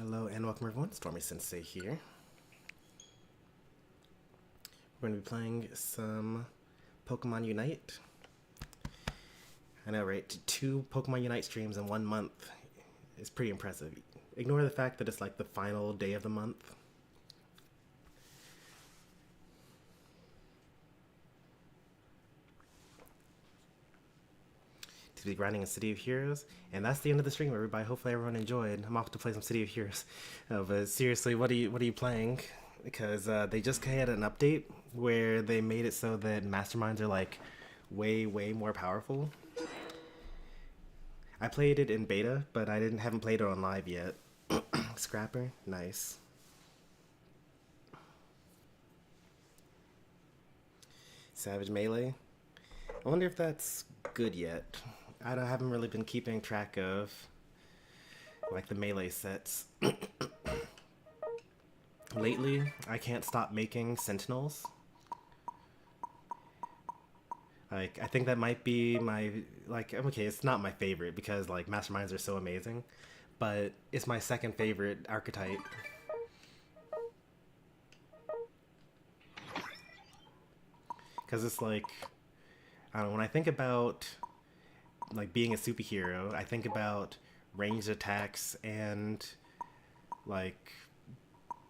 Hello and welcome everyone, Stormy Sensei here. We're going to be playing some Pokemon Unite. I know, right? 2 Pokemon Unite streams in 1 month is pretty impressive. Ignore the fact that it's like the final day of the month. To be grinding in City of Heroes, and that's the end of the stream, everybody. Hopefully everyone enjoyed. I'm off to play some City of Heroes. But seriously, what are you playing? Because they just had an update where they made it so that masterminds are like way more powerful. I played it in beta, but I haven't played it on live yet. Scrapper, nice. Savage Melee. I wonder if that's good yet. I haven't really been keeping track of like the melee sets. Lately, I can't stop making Sentinels. Like, I think that might be my, like, okay, it's not my favorite because, like, Masterminds are so amazing, but it's my second favorite archetype. Because it's like, I don't know, when I think about, like, being a superhero, I think about ranged attacks and, like,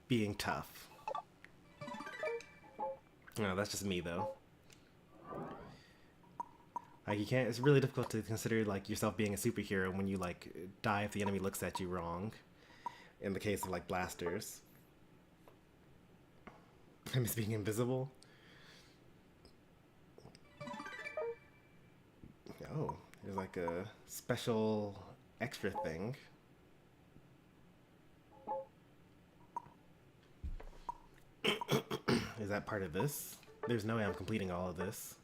being tough. No, that's just me, though. Like, you can't, it's really difficult to consider, like, yourself being a superhero when you, like, die if the enemy looks at you wrong. In the case of, like, blasters. I miss being invisible. Oh, there's, like, a special extra thing. Is that part of this? There's no way I'm completing all of this.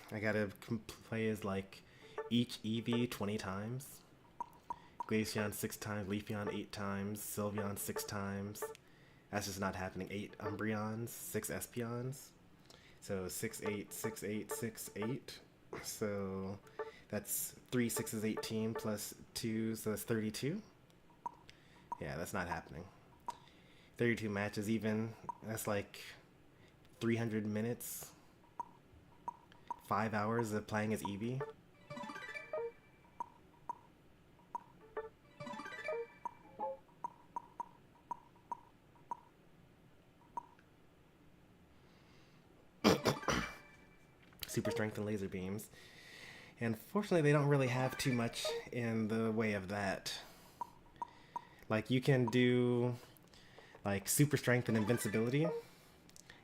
I gotta play as like each Eevee 20 times, Glaceon 6 times, Leafeon 8 times, Sylveon 6 times. That's just not happening. 8 Umbreons, 6 Espeons. So 6, 8, 6, 8, 6, 8. So that's 3 6s 18 plus 2, so that's 32. Yeah, that's not happening. 32 matches even. That's like 300 minutes. 5 hours of playing as Eevee. Super strength and laser beams. And fortunately they don't really have too much in the way of that. Like, you can do like super strength and invincibility,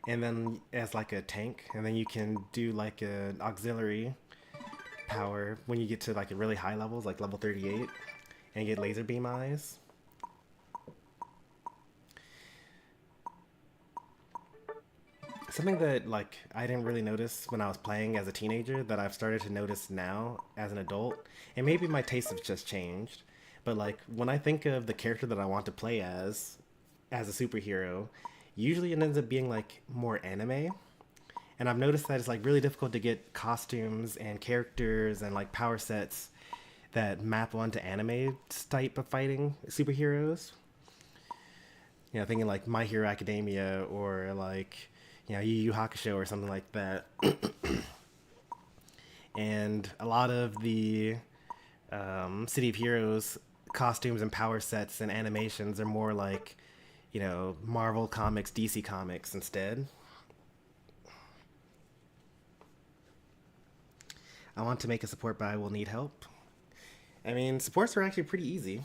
and then as like a tank, and then you can do like an auxiliary power when you get to like really high levels, like level 38, and get laser beam eyes. Something that like I didn't really notice when I was playing as a teenager that I've started to notice now as an adult, and maybe my taste has just changed, but like when I think of the character that I want to play as a superhero, usually it ends up being like more anime. And I've noticed that it's like really difficult to get costumes and characters and like power sets that map onto anime type of fighting superheroes. You know, thinking like My Hero Academia or like, you know, Yu Yu Hakusho or something like that. And a lot of the City of Heroes costumes and power sets and animations are more like, you know, Marvel Comics, DC Comics instead. I want to make a support, but I will need help. I mean, supports are actually pretty easy,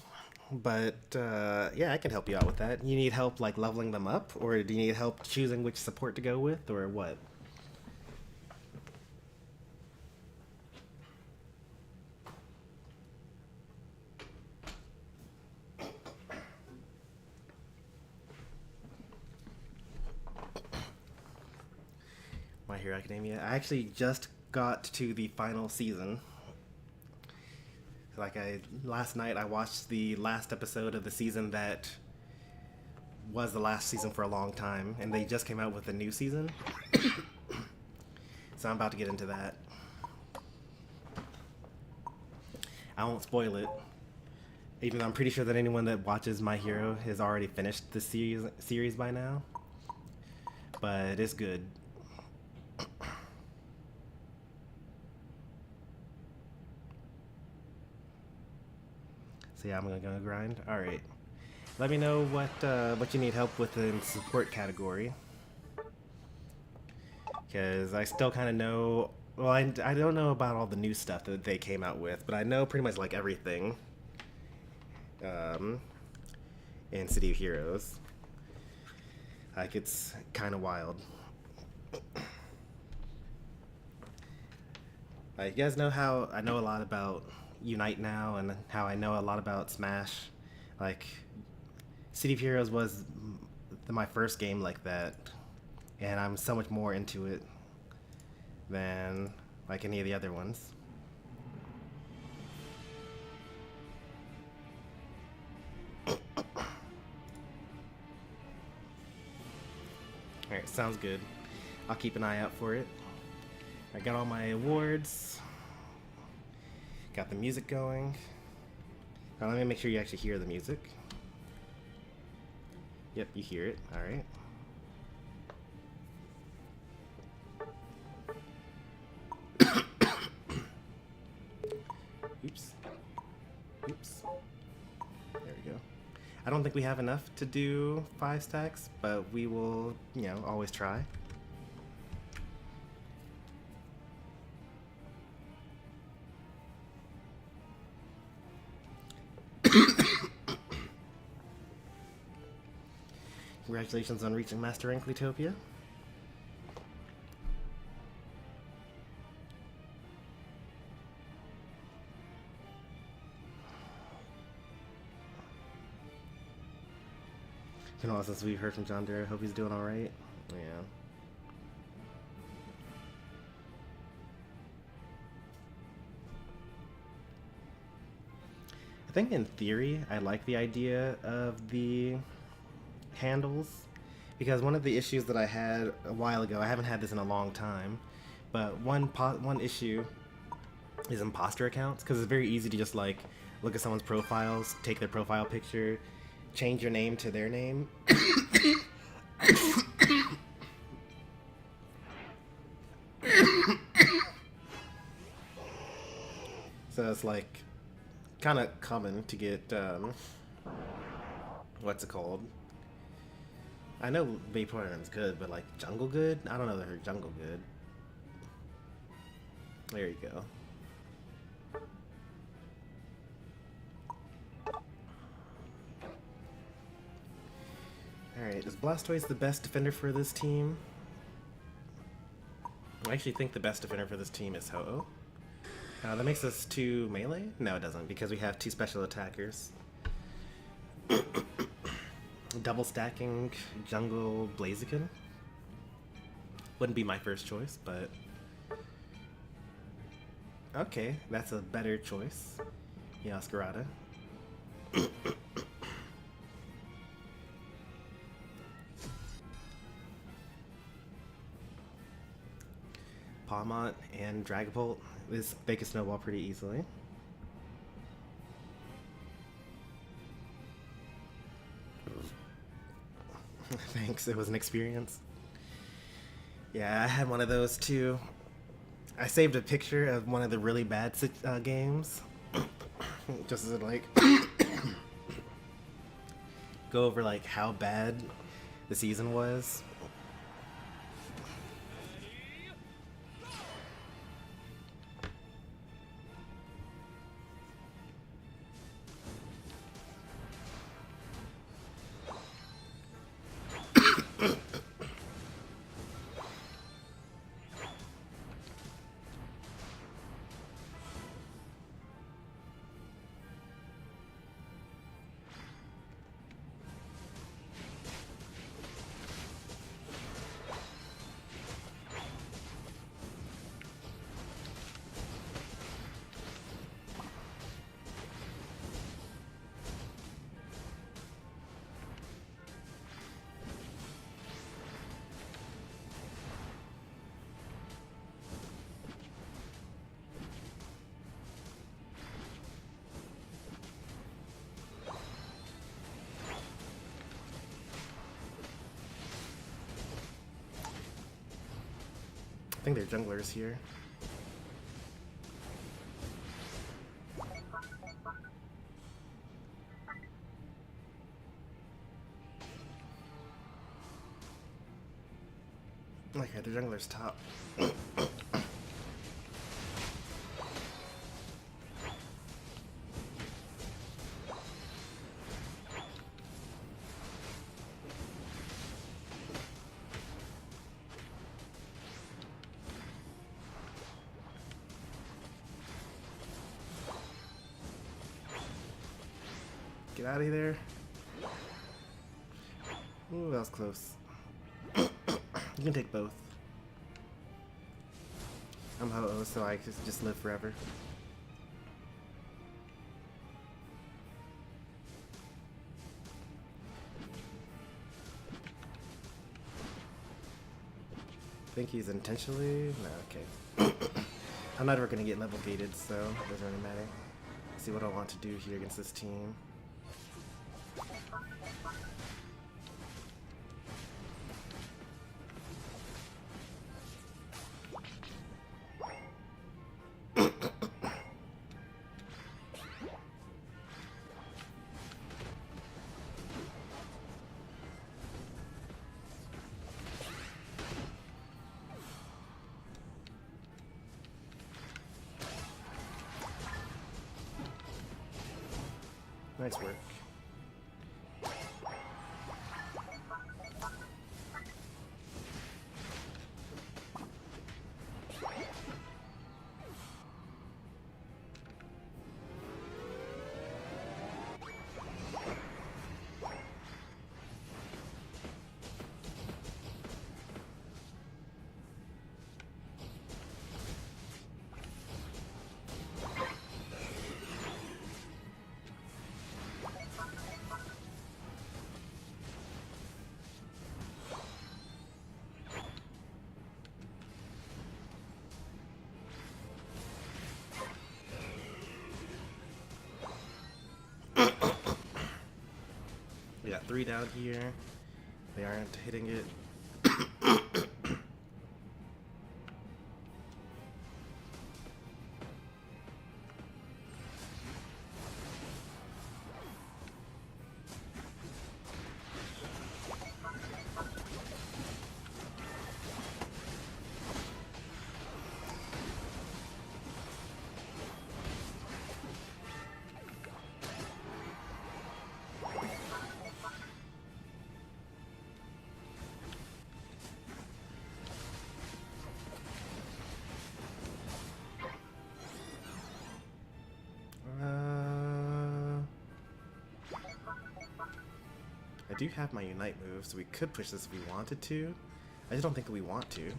but yeah, I can help you out with that. You need help like leveling them up, or do you need help choosing which support to go with, or what? My Hero Academia. I actually just got to the final season. Like, last night I watched the last episode of the season that was the last season for a long time, and they just came out with a new season. So I'm about to get into that. I won't spoil it, Even though I'm pretty sure that anyone that watches My Hero has already finished the series by now. But it's good. So yeah, I'm gonna go grind. All right. Let me know what you need help with in support category. Because I still kind of know. Well, I don't know about all the new stuff that they came out with, but I know pretty much like everything. In City of Heroes. Like, it's kind of wild. Like, you guys know how I know a lot about Unite now, and how I know a lot about Smash. Like, City of Heroes was my first game like that, and I'm so much more into it than like any of the other ones. Alright, sounds good. I'll keep an eye out for it. I got all my awards. Got the music going. Now let me make sure you actually hear the music. Yep, you hear it. Alright. Oops. Oops. There we go. I don't think we have enough to do 5 stacks, but we will, always try. Congratulations on reaching Master Rank, Utopia. Since we've heard from John Deere, hope he's doing alright. Yeah. I think in theory, I like the idea of the handles, because one of the issues that I had a while ago, I haven't had this in a long time, but one issue is imposter accounts, because it's very easy to just like look at someone's profiles, take their profile picture, change your name to their name. So it's like kind of common to get what's it called? I know Vaporeon's good, but like Jungle Good? I don't know that her Jungle Good. There you go. Alright, is Blastoise the best defender for this team? I actually think the best defender for this team is Ho-Oh. That makes us 2 melee? No, it doesn't, because we have 2 special attackers. Double stacking Jungle Blaziken wouldn't be my first choice, but okay, that's a better choice. Yaskarada. Palmont and Dragapult, they can snowball pretty easily. Thanks, it was an experience. Yeah, I had one of those too. I saved a picture of one of the really bad games. Just as like go over like how bad the season was. I think they're junglers here. Okay, the jungler's top. Get out of there. Ooh, that was close. You can take both. I'm Ho-Oh, so I just live forever. Think he's intentionally? No, okay. I'm not ever gonna get level gated, so it doesn't really matter. Let's see what I want to do here against this team. Nice work. We got 3 down here. They aren't hitting it. I do have my Unite move, so we could push this if we wanted to. I just don't think that we want to.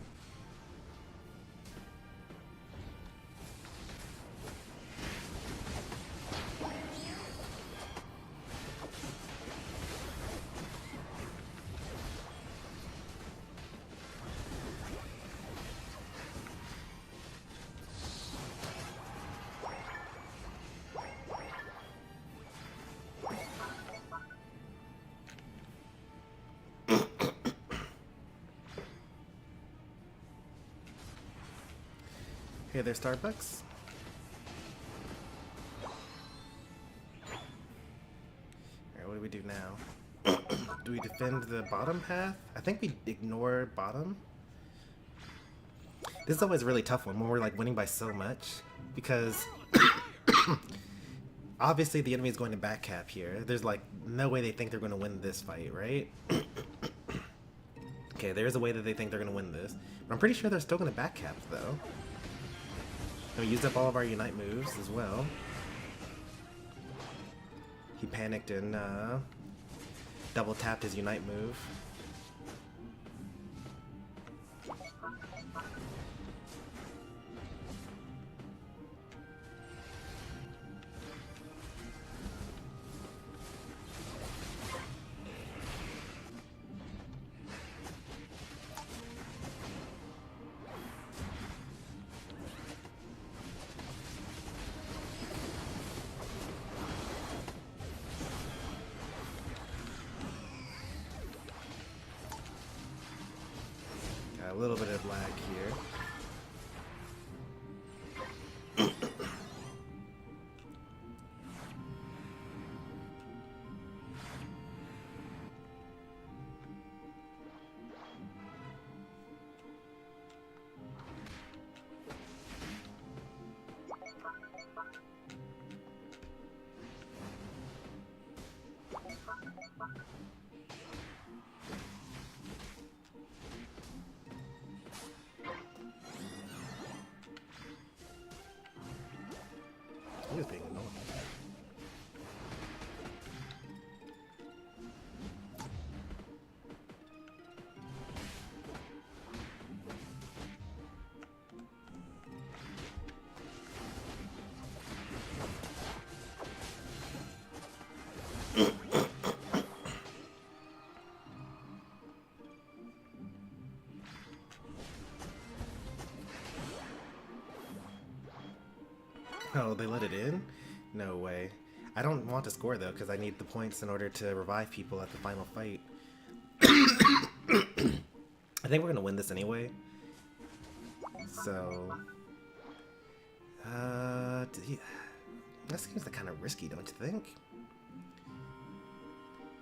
Hey there, Starbucks. Alright, what do we do now? Do we defend the bottom path? I think we ignore bottom. This is always a really tough one when we're like winning by so much, because obviously the enemy is going to back cap here. There's like no way they think they're going to win this fight, right? Okay, there's a way that they think they're going to win this. But I'm pretty sure they're still going to back cap though. We used up all of our Unite moves as well. He panicked and double tapped his Unite move. A little bit of lag here. He was being annoying. Oh, they let it in? No way. I don't want to score though, because I need the points in order to revive people at the final fight. I think we're gonna win this anyway. So, that seems kind of risky, don't you think?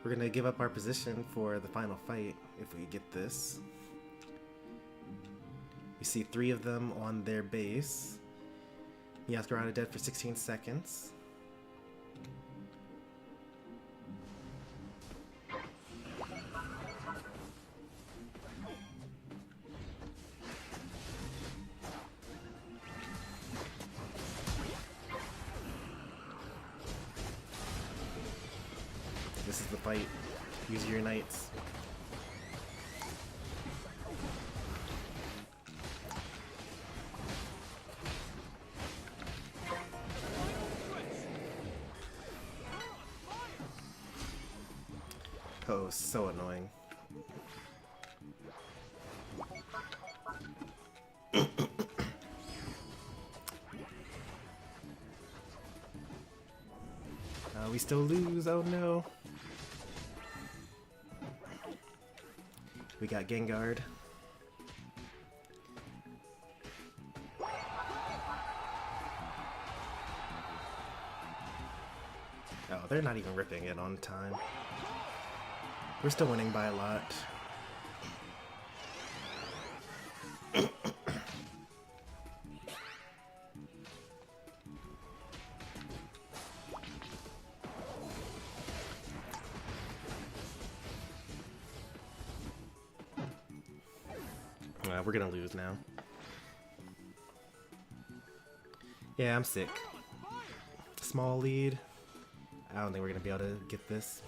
We're gonna give up our position for the final fight if we get this. We see 3 of them on their base. Masquerade dead for 16 seconds. This is the fight. Use your knights. Oh, so annoying. We still lose, oh no. We got Gengar. Oh, they're not even ripping it on time. We're still winning by a lot. We're gonna lose now. Yeah, I'm sick. Small lead. I don't think we're gonna be able to get this.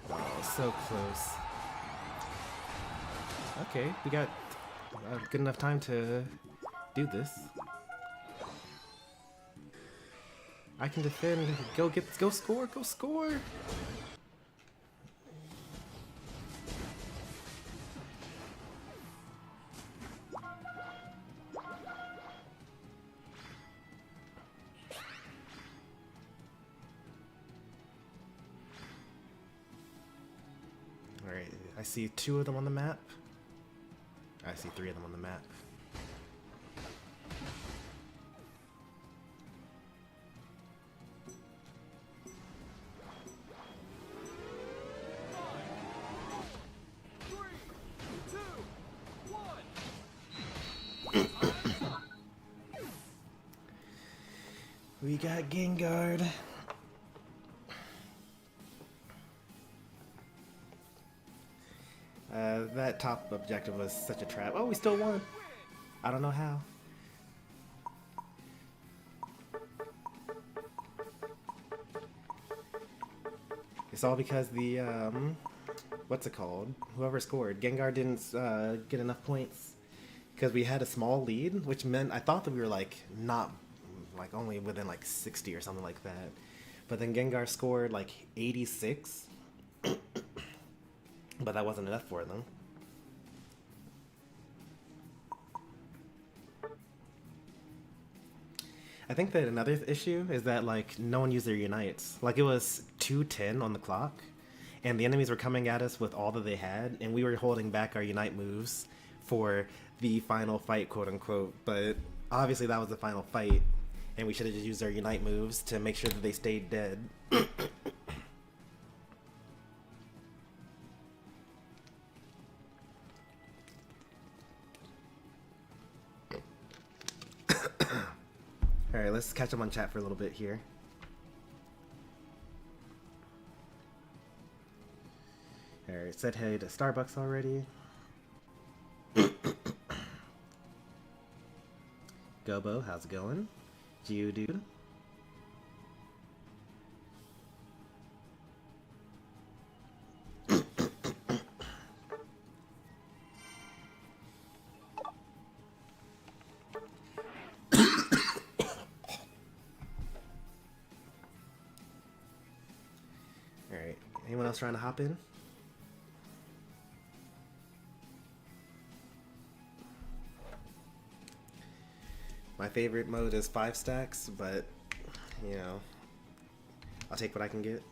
Oh, so close. Okay, we got good enough time to do this. I can defend. Go score. Go score. Alright, I see 2 of them on the map. I see 3 of them on the map. We got Gengar. That top objective was such a trap. Oh, we still won. I don't know how. It's all because the, what's it called? Whoever scored. Gengar didn't get enough points. Because we had a small lead, which meant I thought that we were like not, like only within like 60 or something like that. But then Gengar scored like 86. But that wasn't enough for them. I think that another issue is that like no one used their unites. Like it was 2:10 on the clock, and the enemies were coming at us with all that they had, and we were holding back our unite moves for the final fight, quote unquote. But obviously that was the final fight, and we should have just used our unite moves to make sure that they stayed dead. Alright, let's catch up on chat for a little bit here. Alright, said hey to Starbucks already. Gobo, how's it going? Geodude. Alright, anyone else trying to hop in? My favorite mode is 5 stacks, but, you know, I'll take what I can get.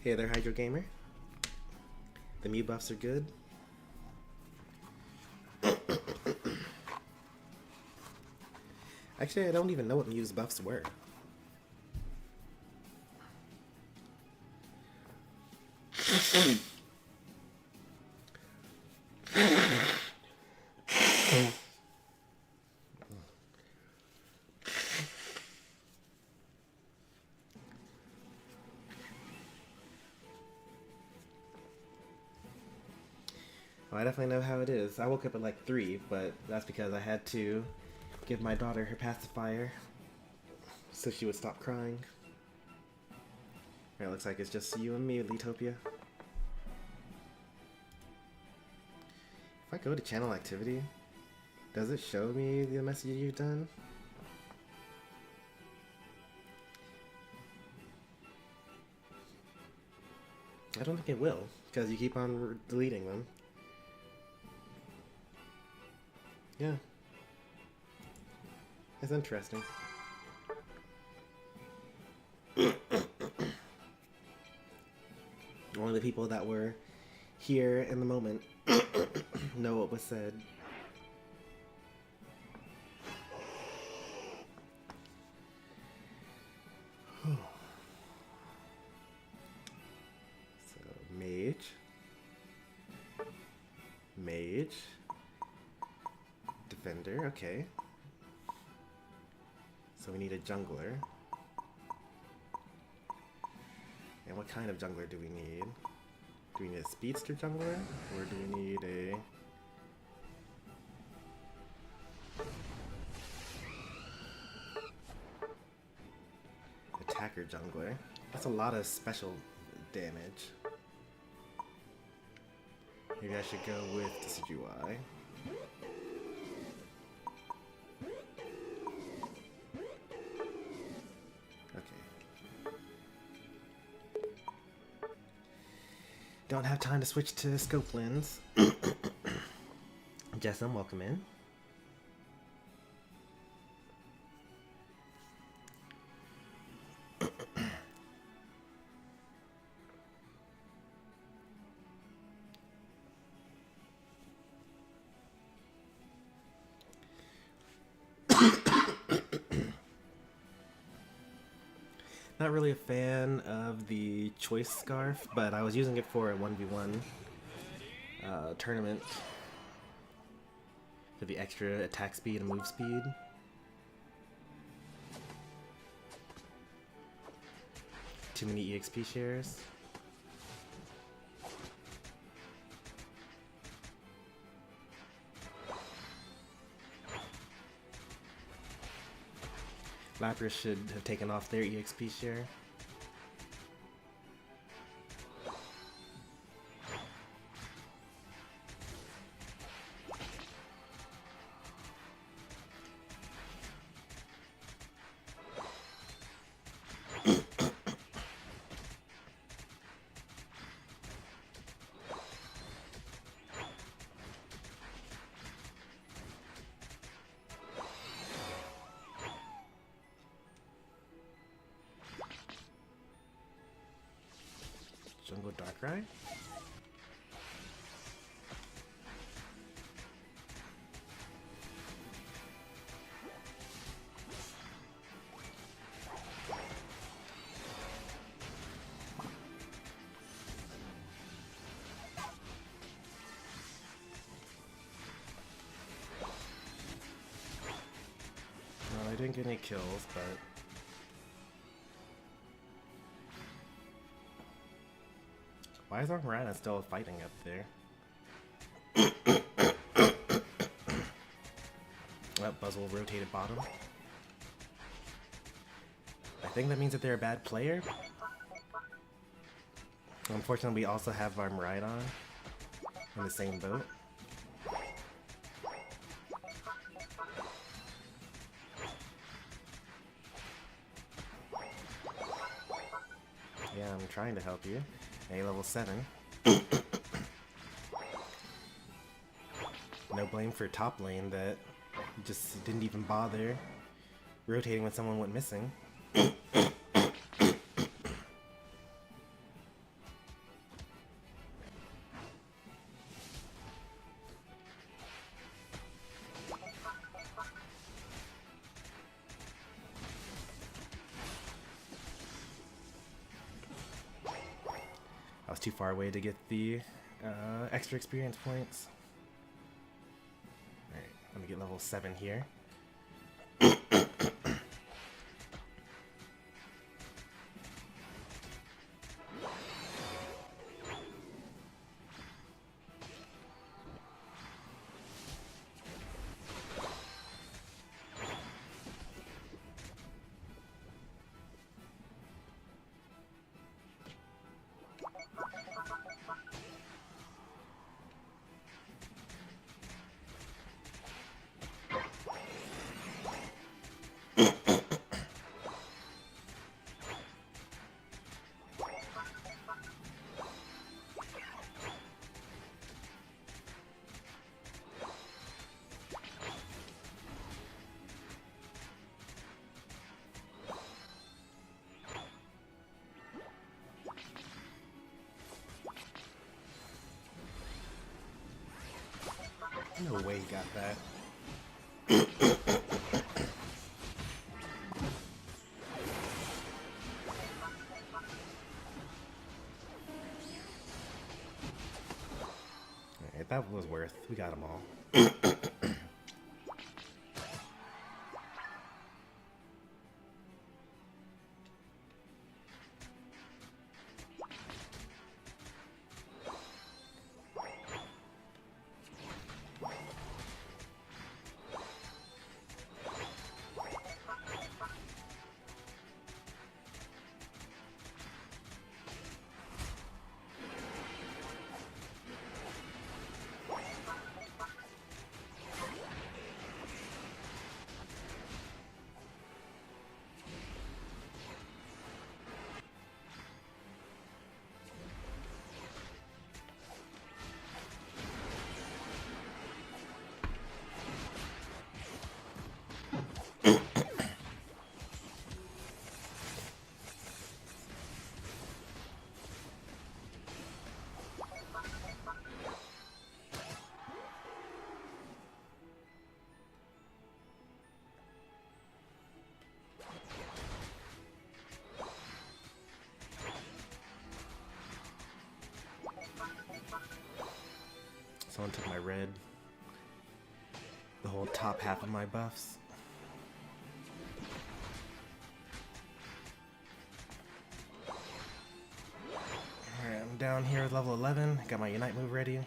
Hey there, Hydro Gamer. The Mew buffs are good. Actually, I don't even know what Mew's buffs were. Well, I definitely know how it is. I woke up at like 3, but that's because I had to give my daughter her pacifier so she would stop crying. It looks like it's just you and me, Letopia. If I go to channel activity, does it show me the messages you've done? I don't think it will, because you keep on deleting them. Yeah. It's interesting. Only the people that were here in the moment know what was said. So, Mage. Defender, okay. So we need a jungler. And what kind of jungler do we need? Do we need a speedster jungler? Or do we need a... attacker jungler? That's a lot of special damage. Maybe I should go with Decidueye. Don't have time to switch to scope lens. Jessam, welcome in. Not really a fan of the choice scarf, but I was using it for a 1v1 tournament for the extra attack speed and move speed. Too many EXP shares. Lapras should have taken off their EXP share. Jungle Darkrai? didn't get any kills, but why is our Miranda still fighting up there? Oh, Buzzwole rotated bottom. I think that means that they're a bad player. Unfortunately, we also have our Miraidon in the same boat. Yeah, I'm trying to help you. A level 7. No blame for top lane that just didn't even bother rotating when someone went missing. I was too far away to get the extra experience points. Alright, let me get level 7 here. No way he got that. Alright, that was worth. We got them all. Someone took my red. The whole top half of my buffs. Alright, I'm down here at level 11. Got my Unite move ready.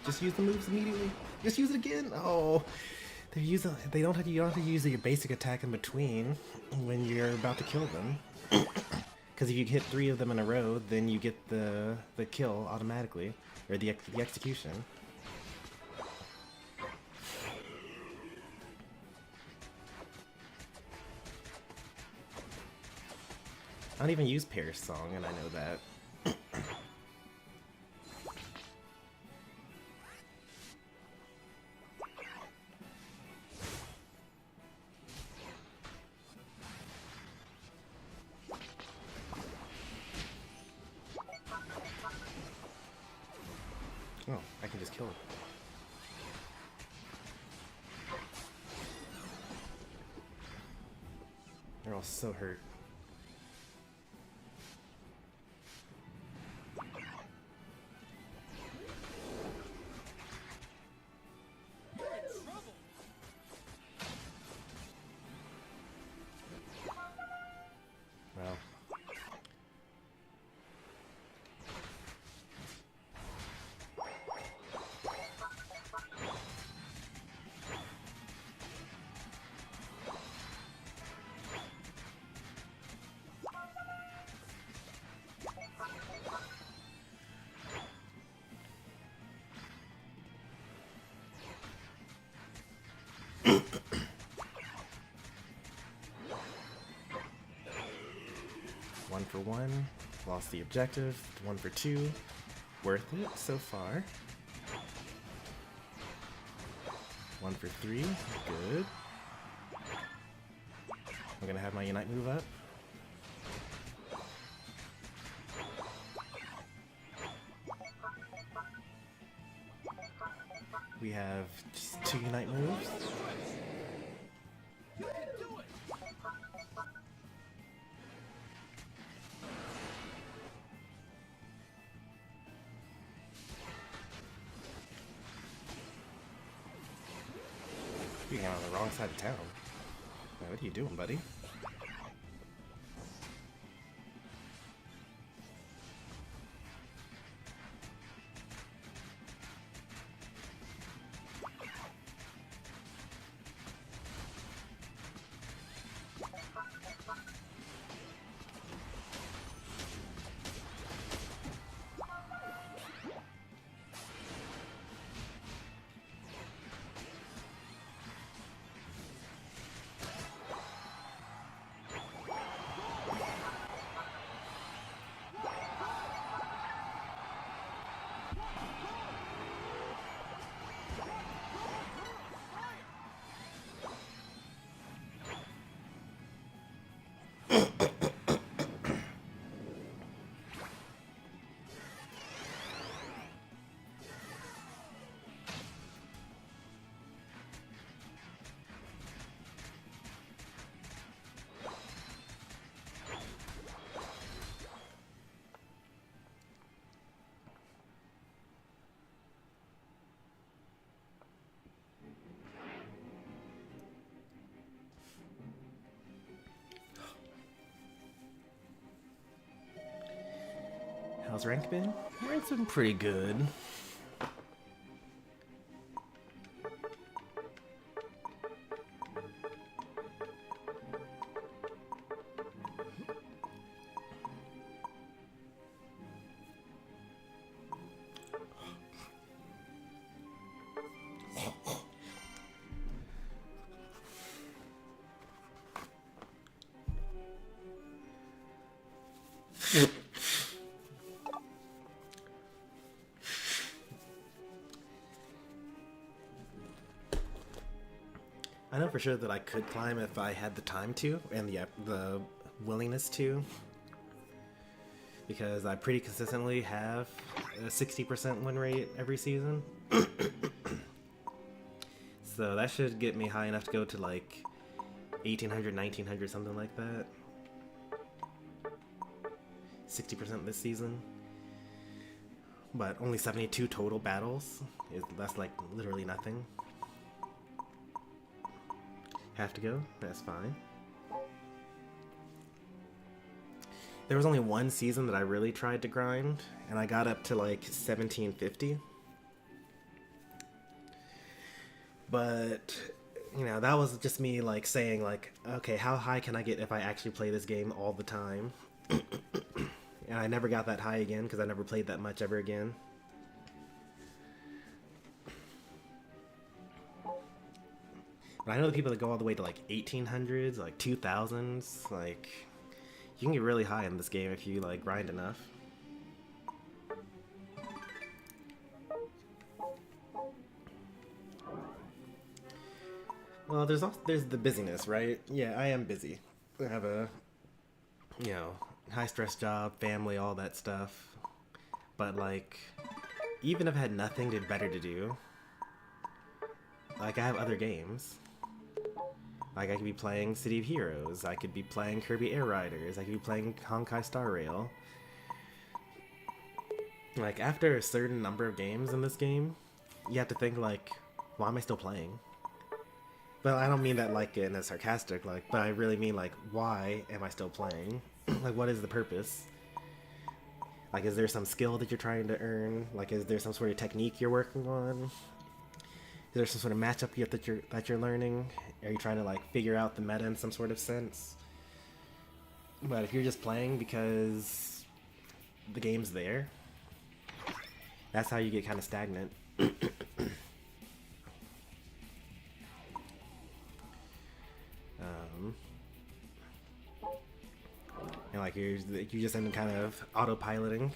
Just use the moves immediately. Just use it again. Oh, they don't have you don't have to use your basic attack in between when you're about to kill them. Because if you hit 3 of them in a row, then you get the kill automatically, or the execution. I don't even use Perish Song, and I know that. Oh, I can just kill him. They're all so hurt. Well. One for one. Lost the objective. 1 for 2. Worth it so far. 1 for 3. Good. I'm gonna have my Unite move up. We have just 2 Unite moves. You came on the wrong side of town. What are you doing, buddy? How's rank been? Rank's been pretty good. I know for sure that I could climb if I had the time to and the willingness to, because I pretty consistently have a 60% win rate every season. So that should get me high enough to go to like 1800, 1900, something like that. 60% this season. But only 72 total battles. That's like literally nothing. Have to go? That's fine. There was only one season that I really tried to grind, and I got up to like 1750. But, you know, that was just me like saying like, okay, how high can I get if I actually play this game all the time? And I never got that high again because I never played that much ever again. But I know the people that go all the way to like 1800s, like 2000s, like You can get really high in this game if you like grind enough. Well, there's the busyness, right? Yeah, I am busy. I have a, you know, high stress job, family, all that stuff. But like, even if I had nothing better to do, like I have other games. Like I could be playing City of Heroes, I could be playing Kirby Air Riders, I could be playing Honkai Star Rail. Like after a certain number of games in this game, you have to think like, why am I still playing? But I don't mean that like in a sarcastic, like, but I really mean like, why am I still playing? Like, what is the purpose? Like, is there some skill that you're trying to earn? Like, is there some sort of technique you're working on? Is there some sort of matchup that you're learning? Are you trying to like figure out the meta in some sort of sense? But if you're just playing because the game's there, that's how you get kind of stagnant. And like you just end up kind of autopiloting.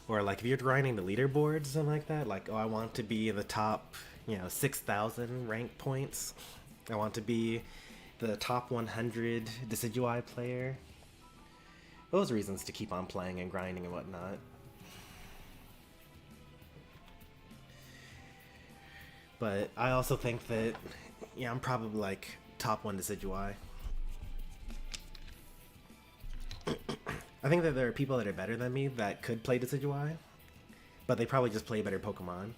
Or like if you're grinding the leaderboards, something like that, like, oh, I want to be in the top, 6,000 rank points. I want to be the top 100 Decidueye player. Those reasons to keep on playing and grinding and whatnot. But I also think that, yeah, I'm probably like top 1 Decidueye. I think that there are people that are better than me that could play Decidueye, but they probably just play better Pokemon.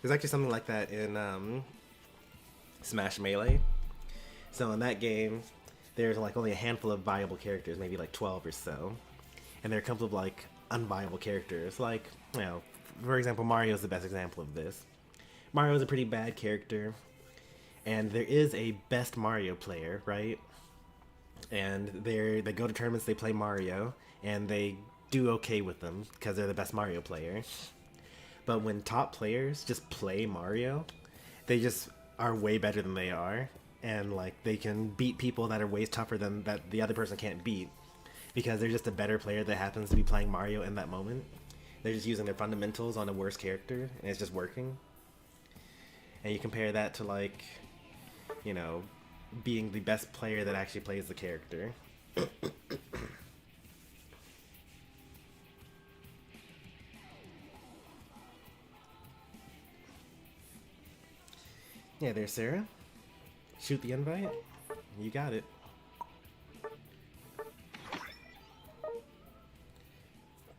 There's actually something like that in Smash Melee. So in that game, there's like only a handful of viable characters, maybe like 12 or so. And there are a couple of like unviable characters. Like, for example, Mario is the best example of this. Mario is a pretty bad character, and there is a best Mario player, right? And they go to tournaments, they play Mario, and they do okay with them because they're the best Mario player. But when top players just play Mario, they just are way better than they are, and like they can beat people that are way tougher than that the other person can't beat because they're just a better player that happens to be playing Mario in that moment. They're just using their fundamentals on a worse character, and it's just working. And you compare that to like, being the best player that actually plays the character. Yeah, there, Sarah. Shoot the invite. You got it.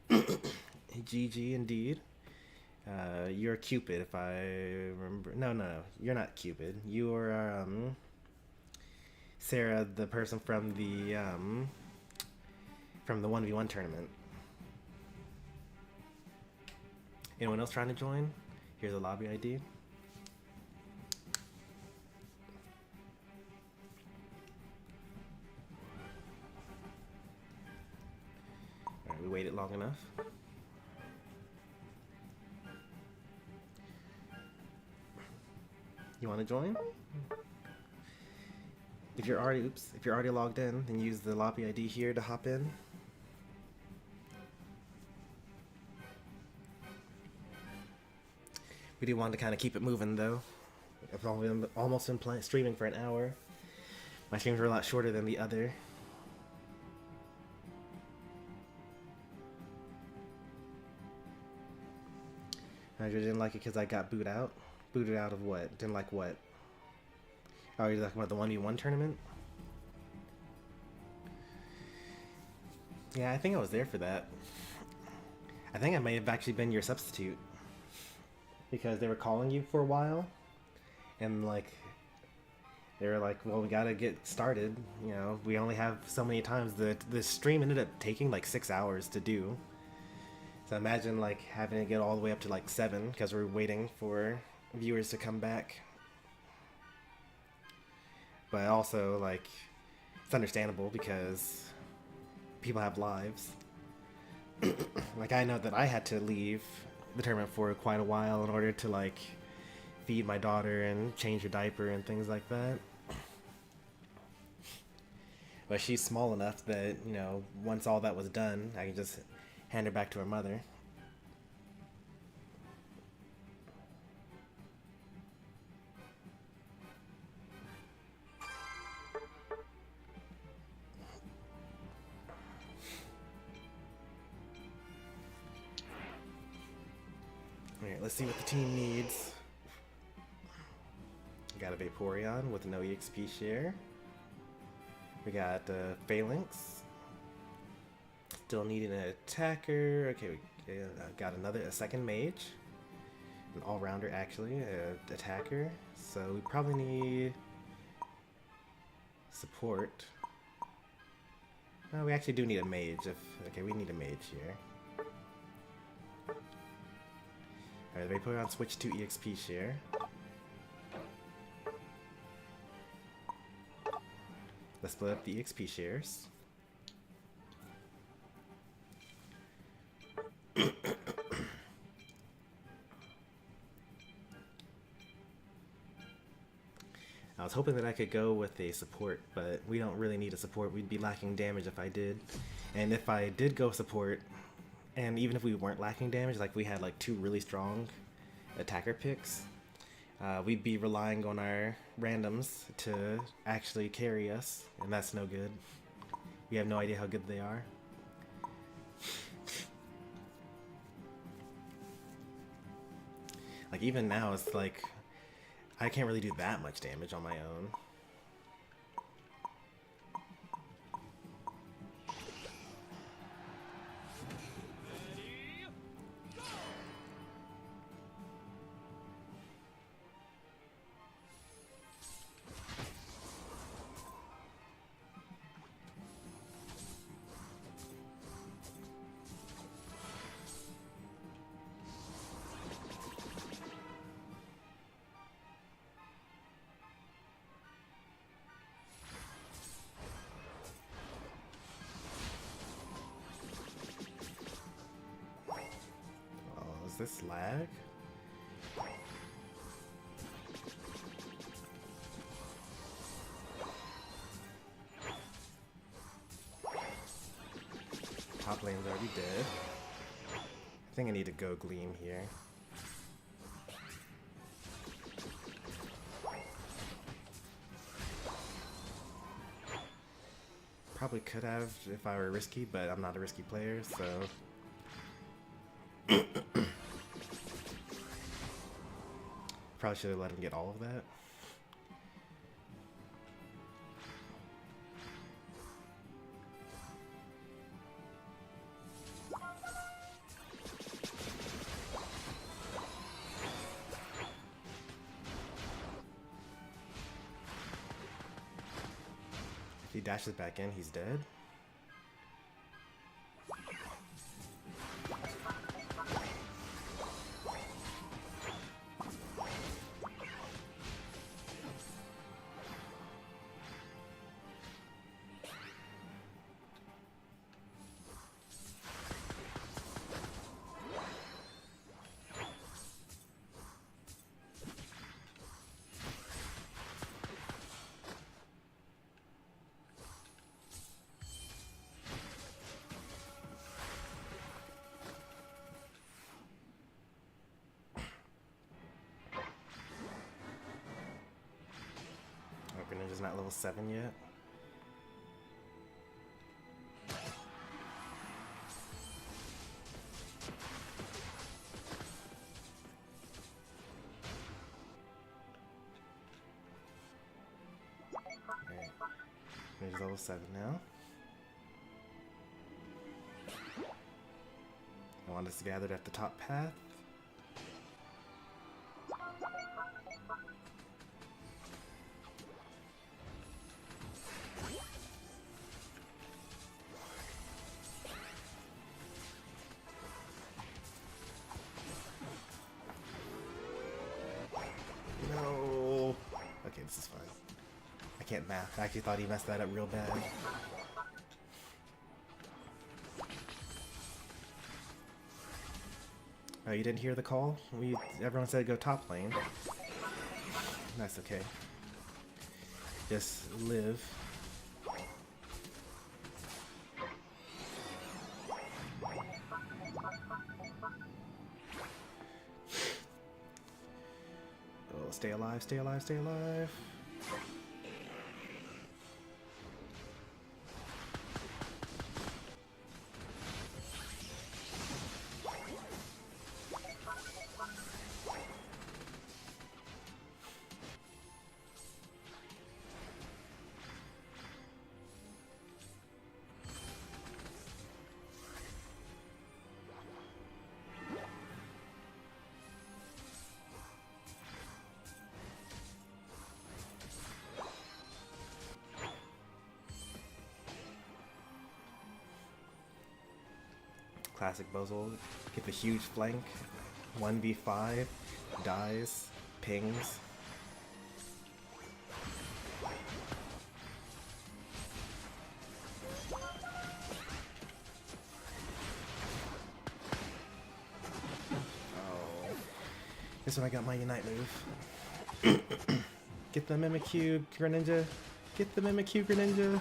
GG indeed. You're Cupid, if I remember. No, you're not Cupid. You're Sarah, the person from the 1v1 tournament. Anyone else trying to join? Here's a lobby ID. Alright, we waited long enough. You want to join? If you're already logged in, then use the lobby ID here to hop in. We do want to kind of keep it moving though. I've almost been streaming for an hour. My streams are a lot shorter than the other. I just didn't like it because I got booted out. Booted out of what? Didn't like what? Oh, you're talking about the 1v1 tournament? Yeah, I think I was there for that. I think I may have actually been your substitute. Because they were calling you for a while. And like, they were like, well, we gotta get started. We only have so many times. The stream ended up taking like 6 hours to do. So imagine like having to get all the way up to like 7 because we're waiting for viewers to come back. but also like it's understandable because people have lives. Like I know that I had to leave the tournament for quite a while in order to like feed my daughter and change her diaper and things like that. But she's small enough that, you know, once all that was done, I can just hand her back to her mother. Alright, let's see what the team needs. We got a Vaporeon with no EXP share. We got Phalanx. Still needing an attacker. Okay, we got a second mage. An all-rounder, actually. An attacker. So we probably need support. Oh, we actually do need a mage. Okay, we need a mage here. Alright, the Vaporeon switch to EXP share. Let's split up the EXP shares. I was hoping that I could go with a support, but we don't really need a support. We'd be lacking damage if I did. And if I did go support, and even if we weren't lacking damage, like we had like 2 really strong attacker picks, we'd be relying on our randoms to actually carry us, and that's no good. We have no idea how good they are. Like even now, it's like I can't really do that much damage on my own. Is this lag? Top lane's already dead. I think I need to go Gleam here. Probably could have if I were risky, but I'm not a risky player, so... Probably should have let him get all of that. If he dashes back in, he's dead. Greninja's not level 7 yet. Alright. Greninja's level 7 now. I want us gathered at the top path. No. Okay, this is fine. I can't math. I actually thought he messed that up real bad. Oh, you didn't hear the call? Everyone said go top lane. That's okay. Just live. Oh, stay alive, stay alive, stay alive. Classic Buzzle. Get the huge flank. 1v5. Dies. Pings. Oh. This is when I got my Unite move. Get the Mimikyu, Greninja. Get the Mimikyu, Greninja.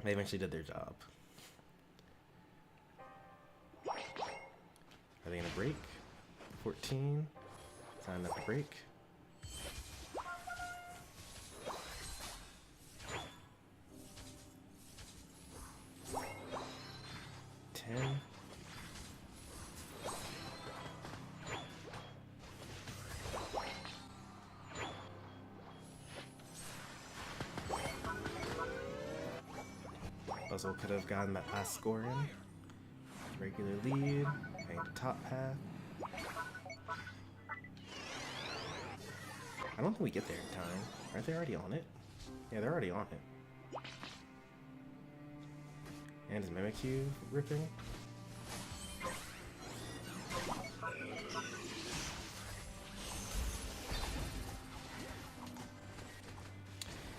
They eventually did their job. Are they gonna break? 14. It's not enough to break. 10. Puzzle could have gotten that last score in. Regular lead, playing the top path. I don't think we get there in time. Aren't they already on it? Yeah, they're already on it. And is Mimikyu ripping?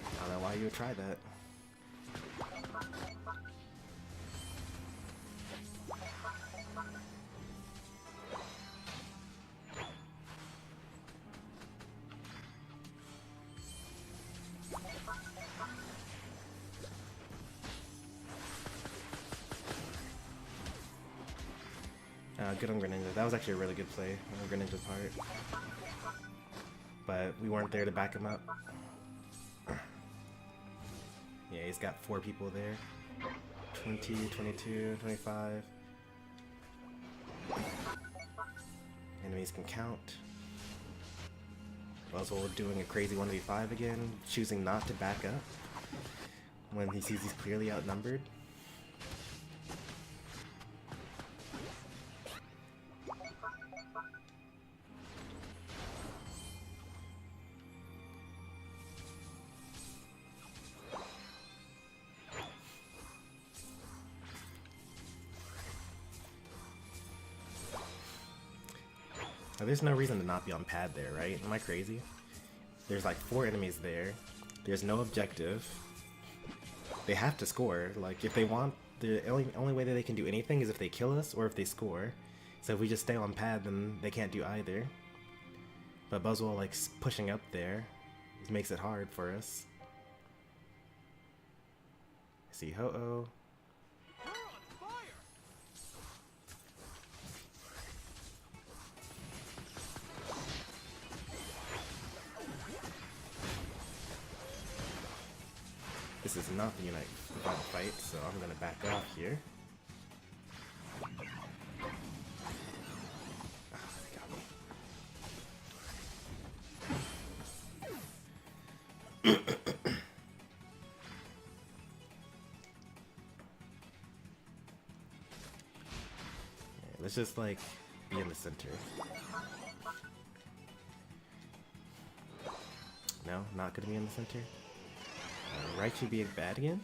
I don't know why you would try that. Good on Greninja. That was actually a really good play on Greninja's part. But we weren't there to back him up. Yeah, he's got 4 people there. 20, 22, 25. Enemies can count. Buzzle doing a crazy 1v5 again, choosing not to back up when he sees he's clearly outnumbered. Now, there's no reason to not be on pad there, right? Am I crazy? There's like 4 enemies there. There's no objective. They have to score. Like, if they want, the only way that they can do anything is if they kill us or if they score. So if we just stay on pad, then they can't do either. But Buzzwole, like, pushing up there makes it hard for us. See Ho-Oh. This is not the Unite fight, so I'm gonna back off here. Ah, they got me. Yeah, let's just like be in the center. No, not gonna be in the center. Raichu being bad again?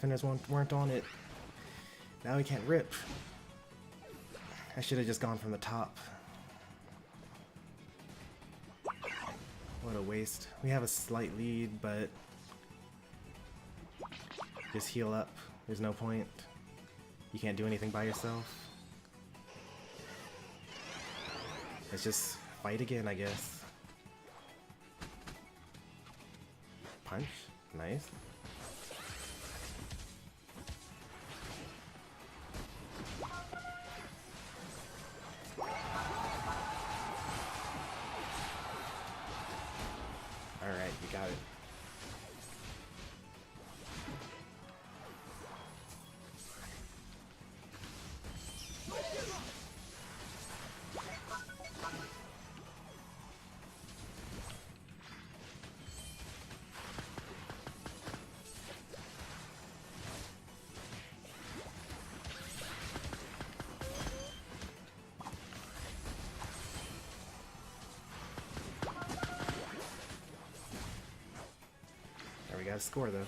defenders weren't on it. Now we can't rip. I should have just gone from the top. What a waste. We have a slight lead, but just heal up. There's no point. You can't do anything by yourself. Let's just fight again, I guess. Punch. Nice. Alright, you got it. We gotta score though.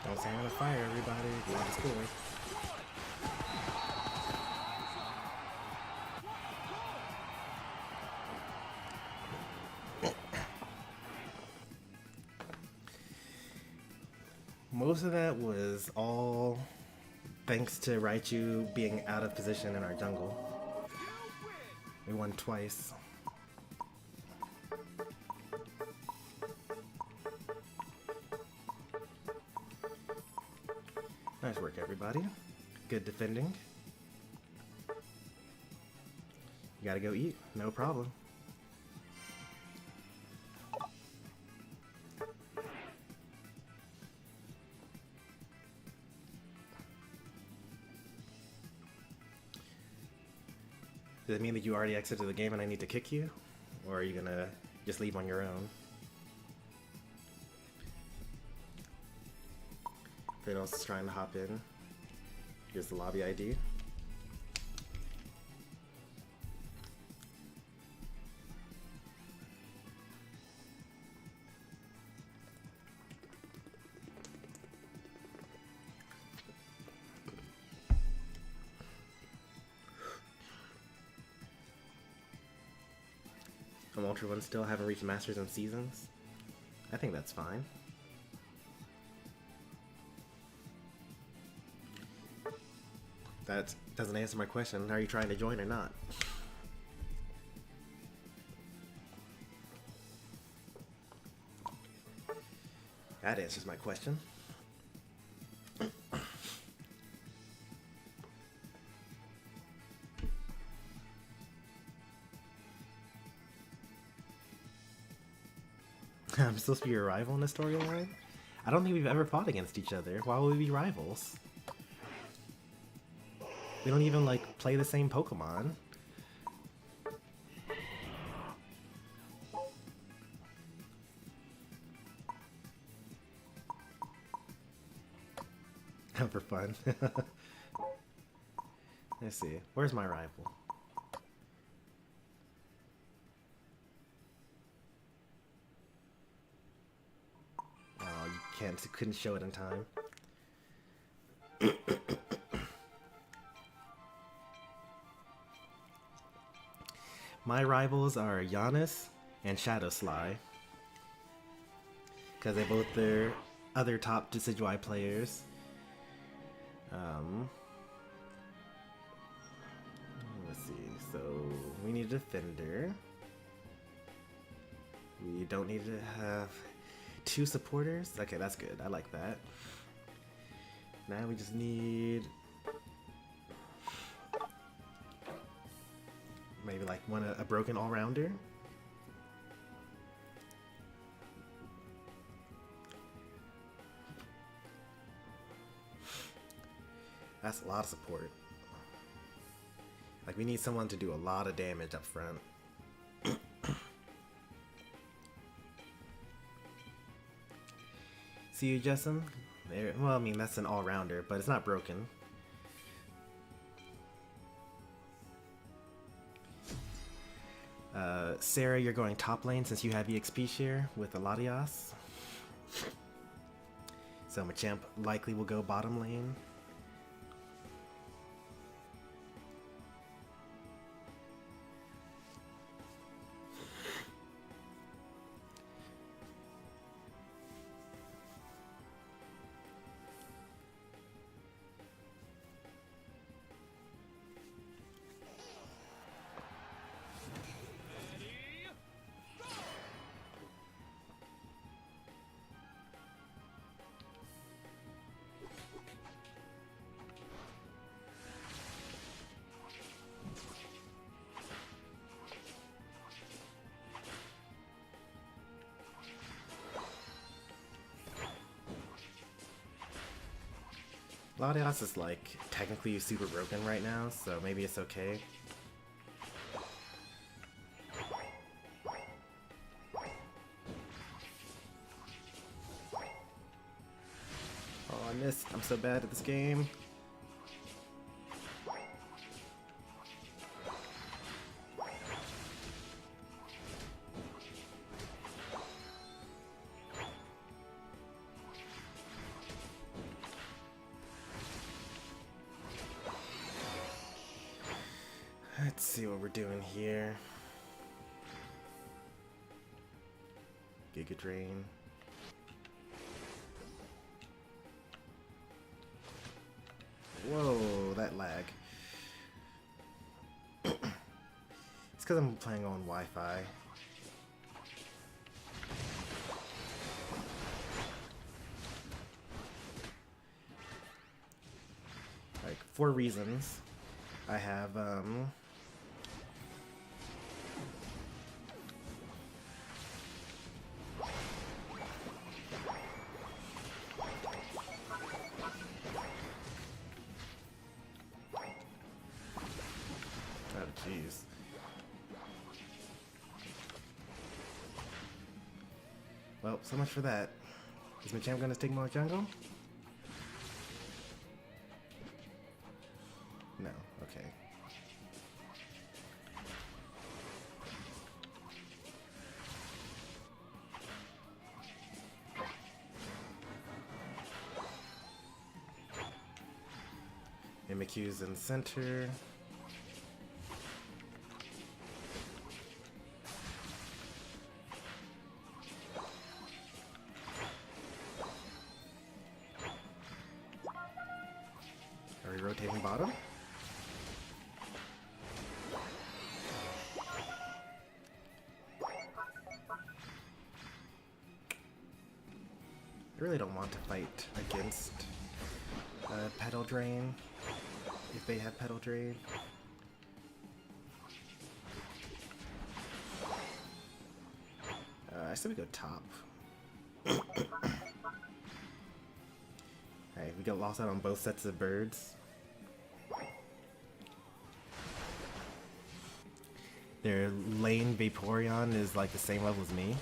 Don't stand on the fire, everybody. Go to school. Most of that was all thanks to Raichu being out of position in our jungle. We won twice. Nice work, everybody. Good defending. You gotta go eat, no problem. Does it mean that you already exited the game and I need to kick you? Or are you gonna just leave on your own? If anyone else is trying to hop in, here's the lobby ID. I'm Ultra 1 still, haven't reached Masters and Seasons. I think that's fine. That doesn't answer my question. Are you trying to join or not? That answers my question. I'm supposed to be your rival in the storyline? I don't think we've ever fought against each other. Why would we be rivals? We don't even, like, play the same Pokemon. For fun. Let's see. Where's my rival? Oh, you couldn't show it in time. My rivals are Giannis and Shadow Sly, because they're both their other top Decidueye players. Let's see. So we need a defender. We don't need to have 2 supporters. Okay, that's good. I like that. Now we just need maybe like a broken all-rounder. That's a lot of support. Like, we need someone to do a lot of damage up front. See you, Jessim? There, well, I mean, that's an all-rounder, but it's not broken. Sarah, you're going top lane since you have EXP share with Eldegoss. So Machamp likely will go bottom lane. Eldegoss is like technically super broken right now, so maybe it's okay. Oh, I missed. I'm so bad at this game. Let's see what we're doing here. Giga Drain. Whoa, that lag. It's because I'm playing on Wi-Fi. Like, 4 reasons. I have, oh, jeez. Well, so much for that. Is Machamp gonna stick more jungle? No, okay. Mimikyu's in center. Are we rotating bottom? I really don't want to fight against Petal Drain if they have Petal Drain. I said we go top. Alright, we got lost out on both sets of birds. Their lane Vaporeon is like the same level as me.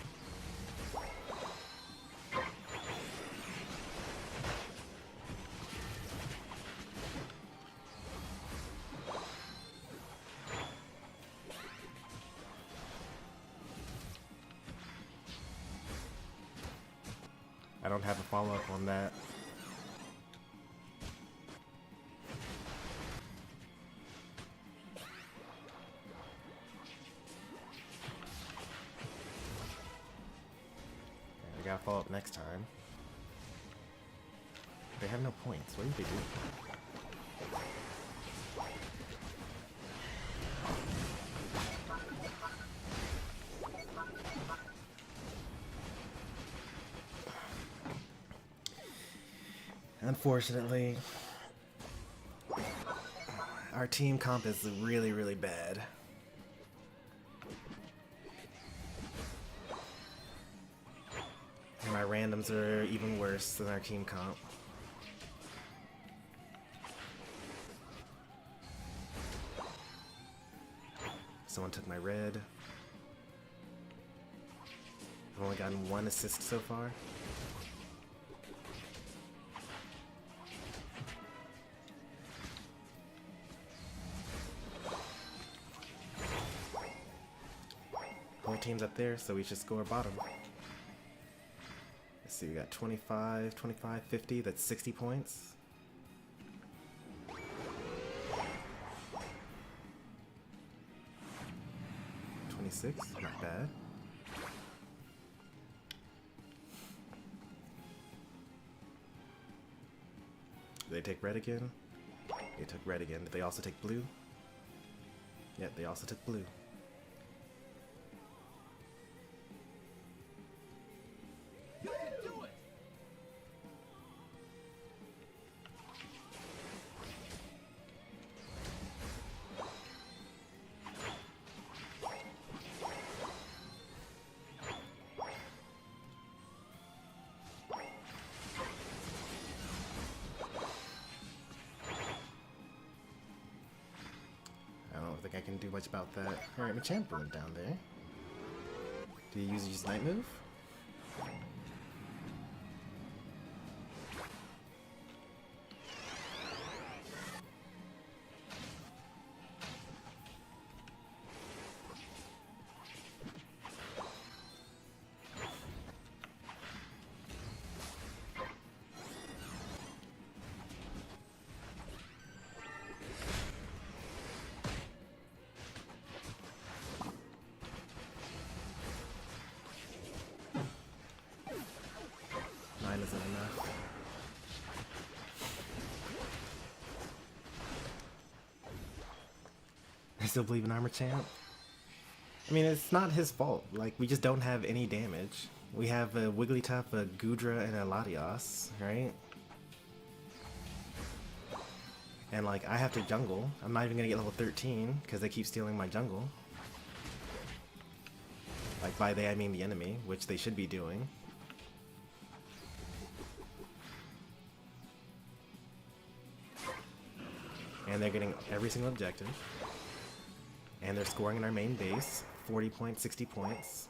I don't have a follow-up on that. I gotta follow up next time. They have no points. What did they do? Unfortunately, our team comp is really, really bad. And my randoms are even worse than our team comp. Someone took my red. I've only gotten 1 assist so far. Whole team's up there, so we should score bottom. Let's see, we got 25, 25, 50, that's 60 points. Not bad. Did they take red again? They took red again. Did they also take blue? Yep, they also took blue. I can do much about that. Alright, Machamp went down there. Do you use his night move? Isn't enough. I still believe in Armor Champ. I mean, it's not his fault. Like, we just don't have any damage. We have a Wigglytuff, a Goodra, and a Latios, right? And like, I have to jungle. I'm not even gonna get level 13 because they keep stealing my jungle. Like, by they I mean the enemy, which they should be doing. And they're getting every single objective. And they're scoring in our main base. 40 points, 60 points.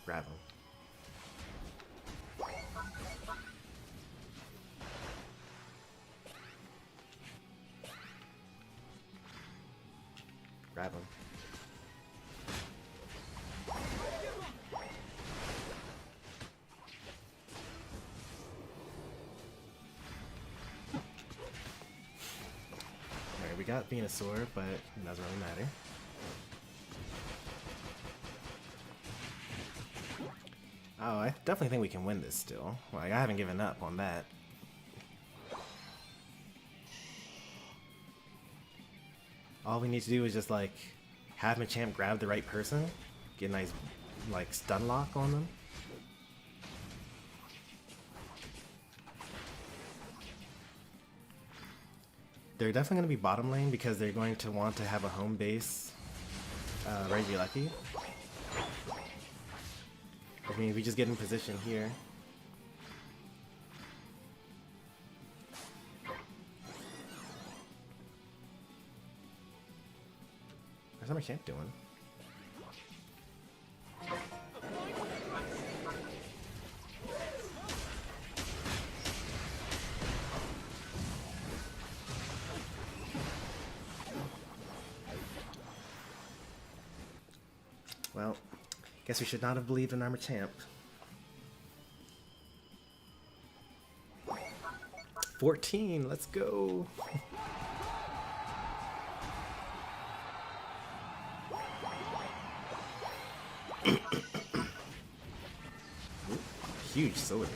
Grab them. Grab them. We got Venusaur, but it doesn't really matter. Oh, I definitely think we can win this still. Like, I haven't given up on that. All we need to do is just, like, have Machamp grab the right person, get a nice, like, stun lock on them. They're definitely going to be bottom lane because they're going to want to have a home base Regieleki. I mean, if we just get in position here. What's my champ doing? Well, guess we should not have believed in our Machamp. 14, let's go. Huge sword.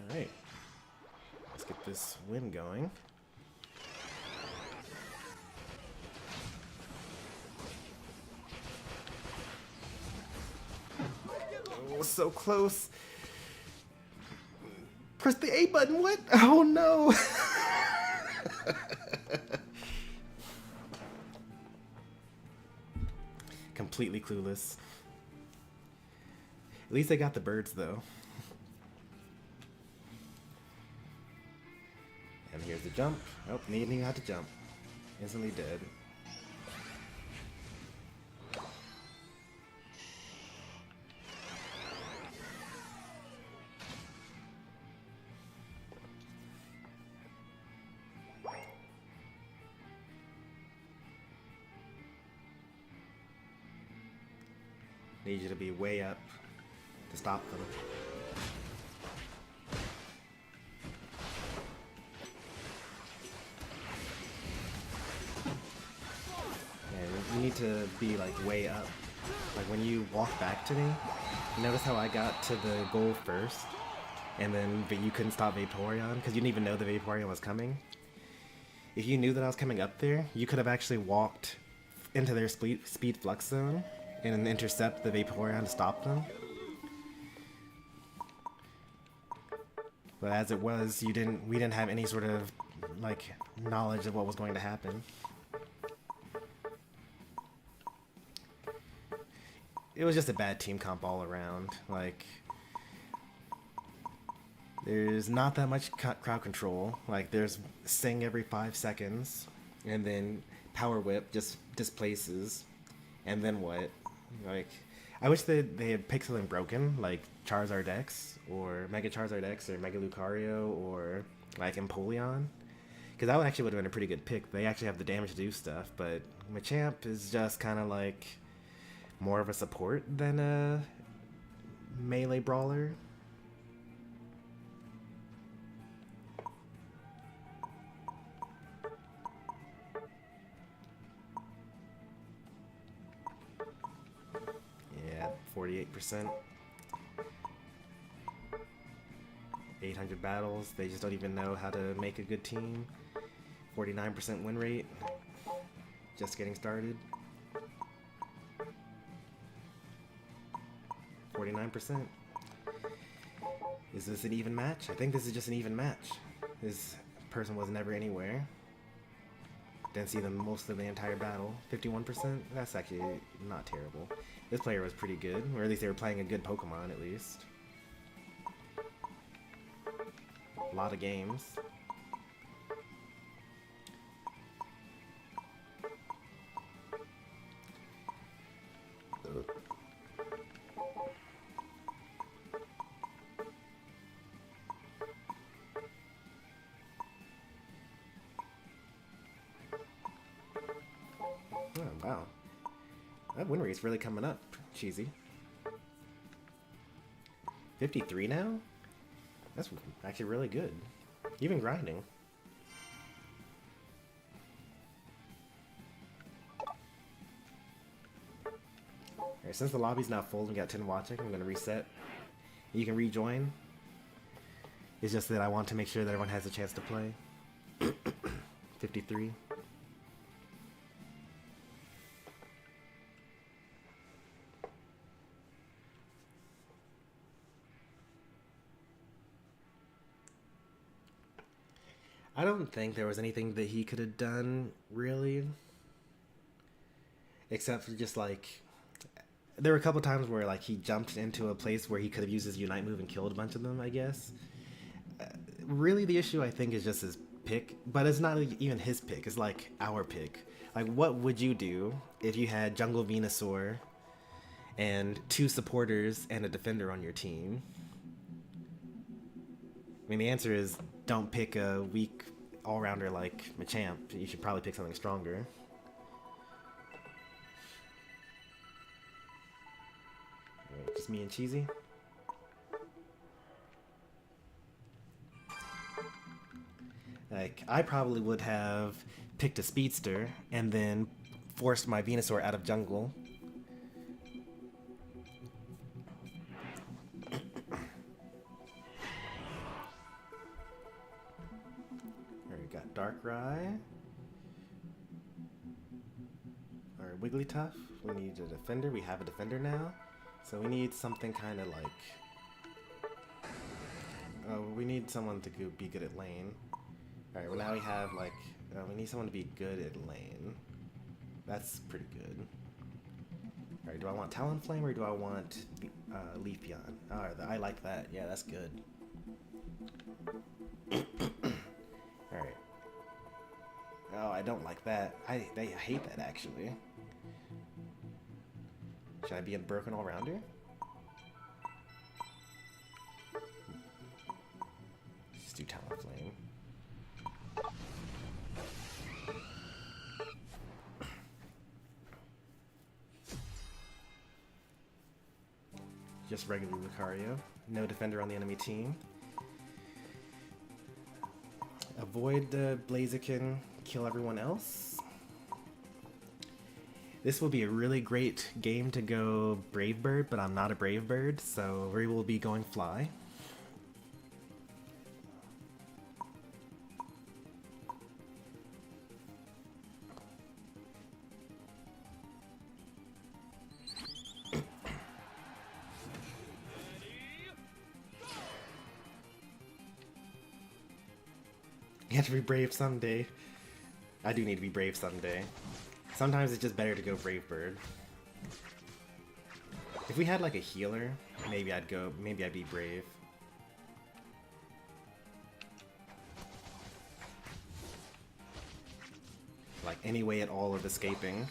Alright. Let's get this win going. Oh, so close. Press the A button, what? Oh no! completely clueless. At least they got the birds though. And here's the jump. Oh, didn't even have to jump. Instantly dead. Need you to be way up to stop them. And you need to be like way up. Like when you walk back to me, notice how I got to the goal first, and then you couldn't stop Vaporeon because you didn't even know the Vaporeon was coming. If you knew that I was coming up there, you could have actually walked into their speed flux zone and intercept the Vaporeon to stop them. But as it was, we didn't have any sort of like knowledge of what was going to happen. It was just a bad team comp all around. Like, there's not that much crowd control. Like, there's Sing every 5 seconds, and then Power Whip just displaces, and then what? Like, I wish they had picked something broken, like Charizard X, or Mega Charizard X, or Mega Lucario, or like Empoleon. Because that actually would have been a pretty good pick. They actually have the damage to do stuff, but Machamp is just kind of like more of a support than a melee brawler. Yeah, 48%. 800 battles. They just don't even know how to make a good team. 49% win rate. Just getting started. 49%. Is this an even match? I think this is just an even match. This person was never anywhere. Didn't see them most of the entire battle. 51%? That's actually not terrible. This player was pretty good, or at least they were playing a good Pokemon at least. A lot of games. Oh, wow. That win rate's really coming up, Cheesy. 53 now? That's actually really good. Even grinding. Alright, since the lobby's now full and we got 10 watching, I'm going to reset. You can rejoin. It's just that I want to make sure that everyone has a chance to play. 53. I don't think there was anything that he could have done, really. Except for just, like... There were a couple times where, like, he jumped into a place where he could have used his Unite move and killed a bunch of them, I guess. Really, the issue, I think, is just his pick. But it's not even his pick. It's, like, our pick. Like, what would you do if you had Jungle Venusaur and 2 supporters and a defender on your team? I mean, the answer is don't pick a weak all-rounder like Machamp. You should probably pick something stronger. Right, just me and Cheesy. Like, I probably would have picked a Speedster and then forced my Venusaur out of jungle. Darkrai. Or Wigglytuff. We need a defender. We have a defender now. So we need something kind of like... Oh, we need someone to be good at lane. Alright, well now we have like... we need someone to be good at lane. That's pretty good. Alright, do I want Talonflame or do I want Leafeon? Alright, I like that. Yeah, that's good. Alright. Oh, I don't like that. I hate that, actually. Should I be a broken all-rounder? Just do Talonflame. Just regular Lucario. No defender on the enemy team. Avoid the Blaziken, kill everyone else. This will be a really great game to go Brave Bird, but I'm not a Brave Bird, so we will be going Fly. You have to be brave someday. I do need to be brave someday. Sometimes it's just better to go Brave Bird. If we had like a healer, maybe I'd be brave. Like any way at all of escaping.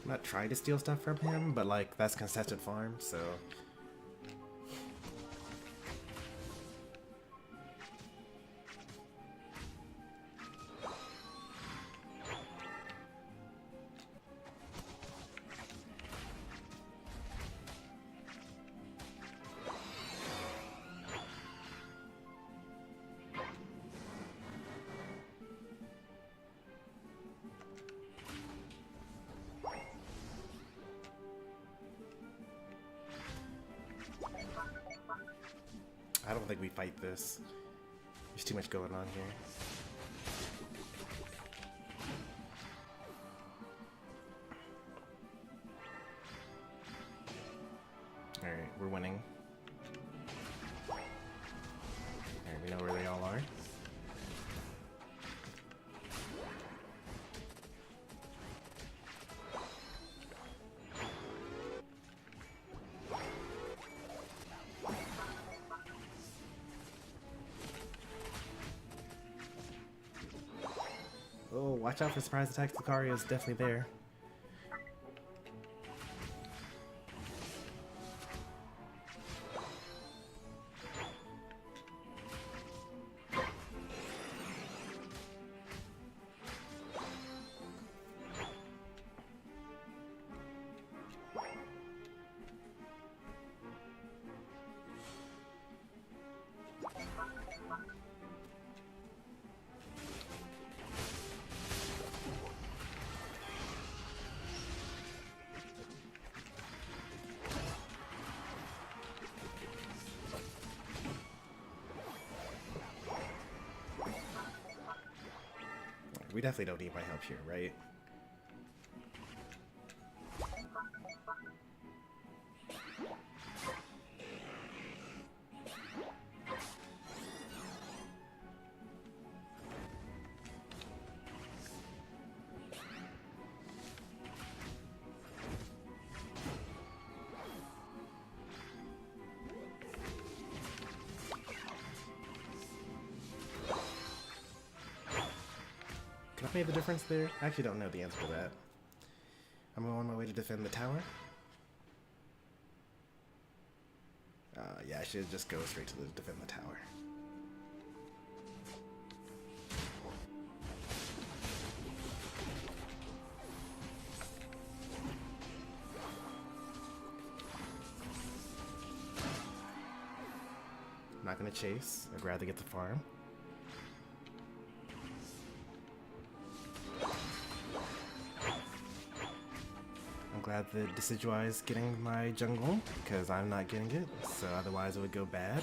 I'm not trying to steal stuff from him, but like that's contested farm, so. I don't think we fight this. There's too much going on here. Alright, we're winning. Alright, we know where they all are. Oh, watch out for surprise attacks. Lucario is definitely there. We definitely don't need my help here, right? made the difference there? I actually don't know the answer to that. I'm on my way to defend the tower. Yeah, I should just go straight to defend the tower. I'm not gonna chase. I'd rather get the farm. I'm glad the Decidueye is getting my jungle, because I'm not getting it, so otherwise it would go bad.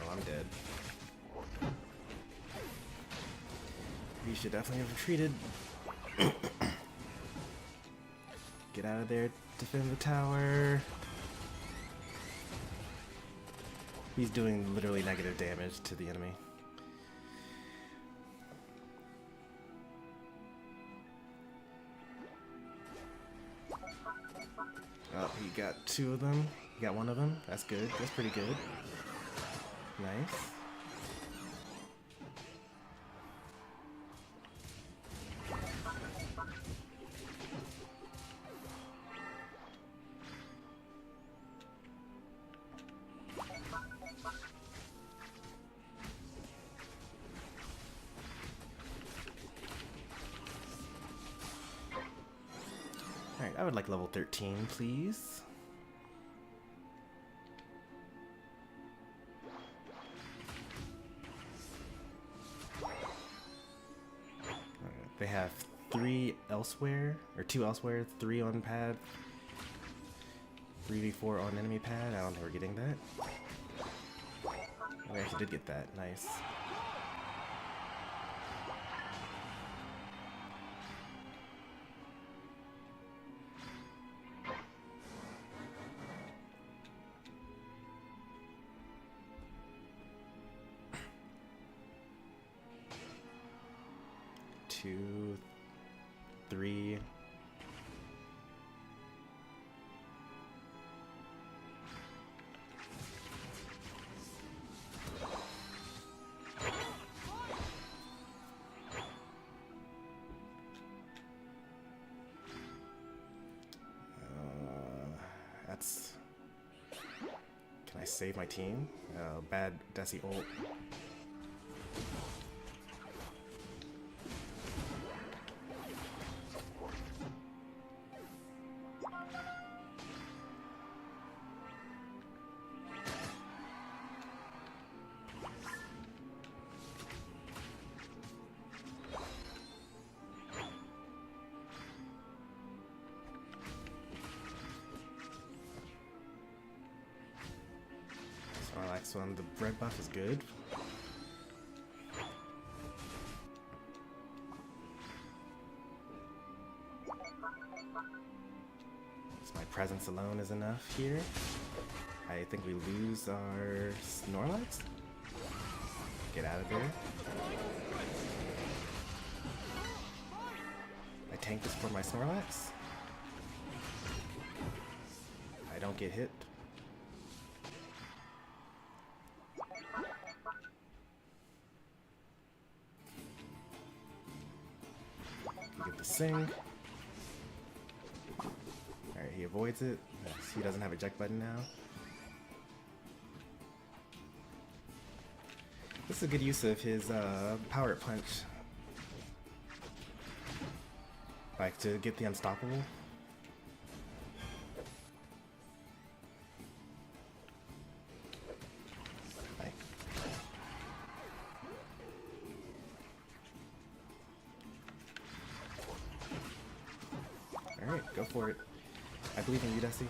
I'm dead. You should definitely have retreated. Get out of there, defend the tower. He's doing literally negative damage to the enemy. Oh, he got two of them. He got one of them. That's good. That's pretty good. Nice. Alright, I would like level 13, please. They have 3 elsewhere, or 2 elsewhere, 3 on pad, 3v4 on enemy pad. I don't think we're getting that. We actually did get that. Nice. Two, 3. That's... Can I save my team? Bad Deci ult. Next one, the bread buff is good. So my presence alone is enough here. I think we lose our Snorlax. Get out of there. I tank this for my Snorlax. I don't get hit. Get the sing. Alright, he avoids it. Yes, he doesn't have a eject button now. This is a good use of his power punch. Like to get the unstoppable. Alright, go for it. I believe in you, Deci.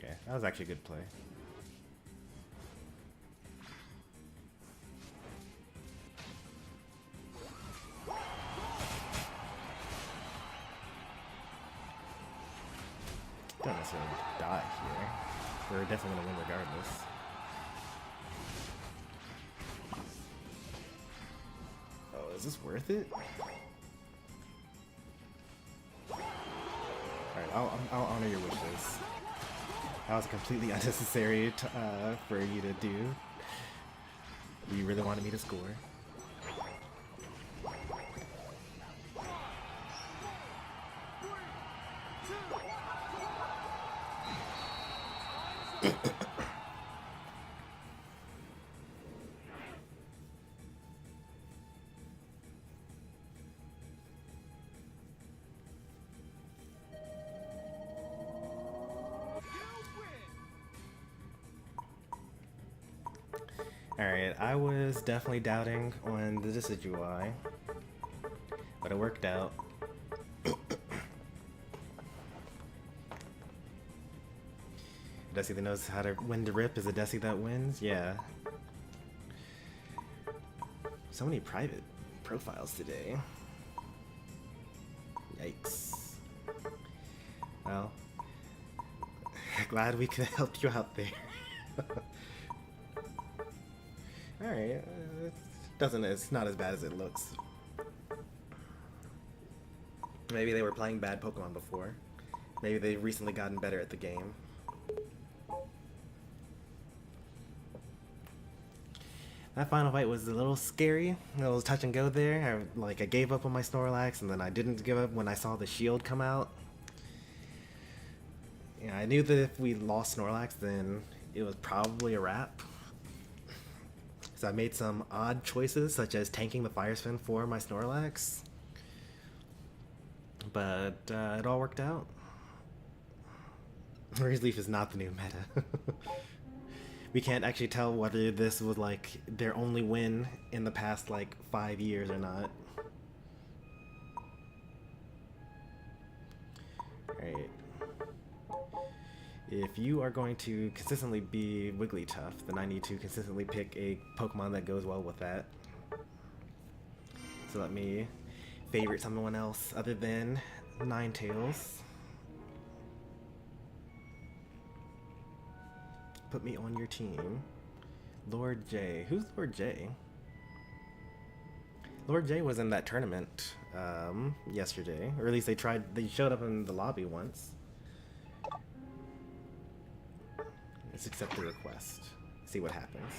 Okay, that was actually a good play. Don't necessarily die here. We're definitely gonna win regardless. Oh, is this worth it? Alright, I'll honor your wishes. That was completely unnecessary for you to do. You really wanted me to score. Alright, I was definitely doubting on the Decidueye, but it worked out. Desi that knows how to win the rip is a Desi that wins? Yeah. So many private profiles today. Yikes. Well, glad we could help you out there. Alright, it's not as bad as it looks. Maybe they were playing bad Pokemon before. Maybe they've recently gotten better at the game. That final fight was a little scary, a little touch and go there. I gave up on my Snorlax, and then I didn't give up when I saw the shield come out. Yeah, I knew that if we lost Snorlax, then it was probably a wrap. So I made some odd choices, such as tanking the Fire Spin for my Snorlax. But it all worked out. Razor Leaf is not the new meta. We can't actually tell whether this was like their only win in the past 5 years or not. Alright. If you are going to consistently be Wigglytuff, then I need to consistently pick a Pokemon that goes well with that. So let me favorite someone else other than Ninetales. Put me on your team. Lord J. Who's Lord J? Lord J was in that tournament yesterday, or at least they showed up in the lobby once. Let's accept the request. See what happens.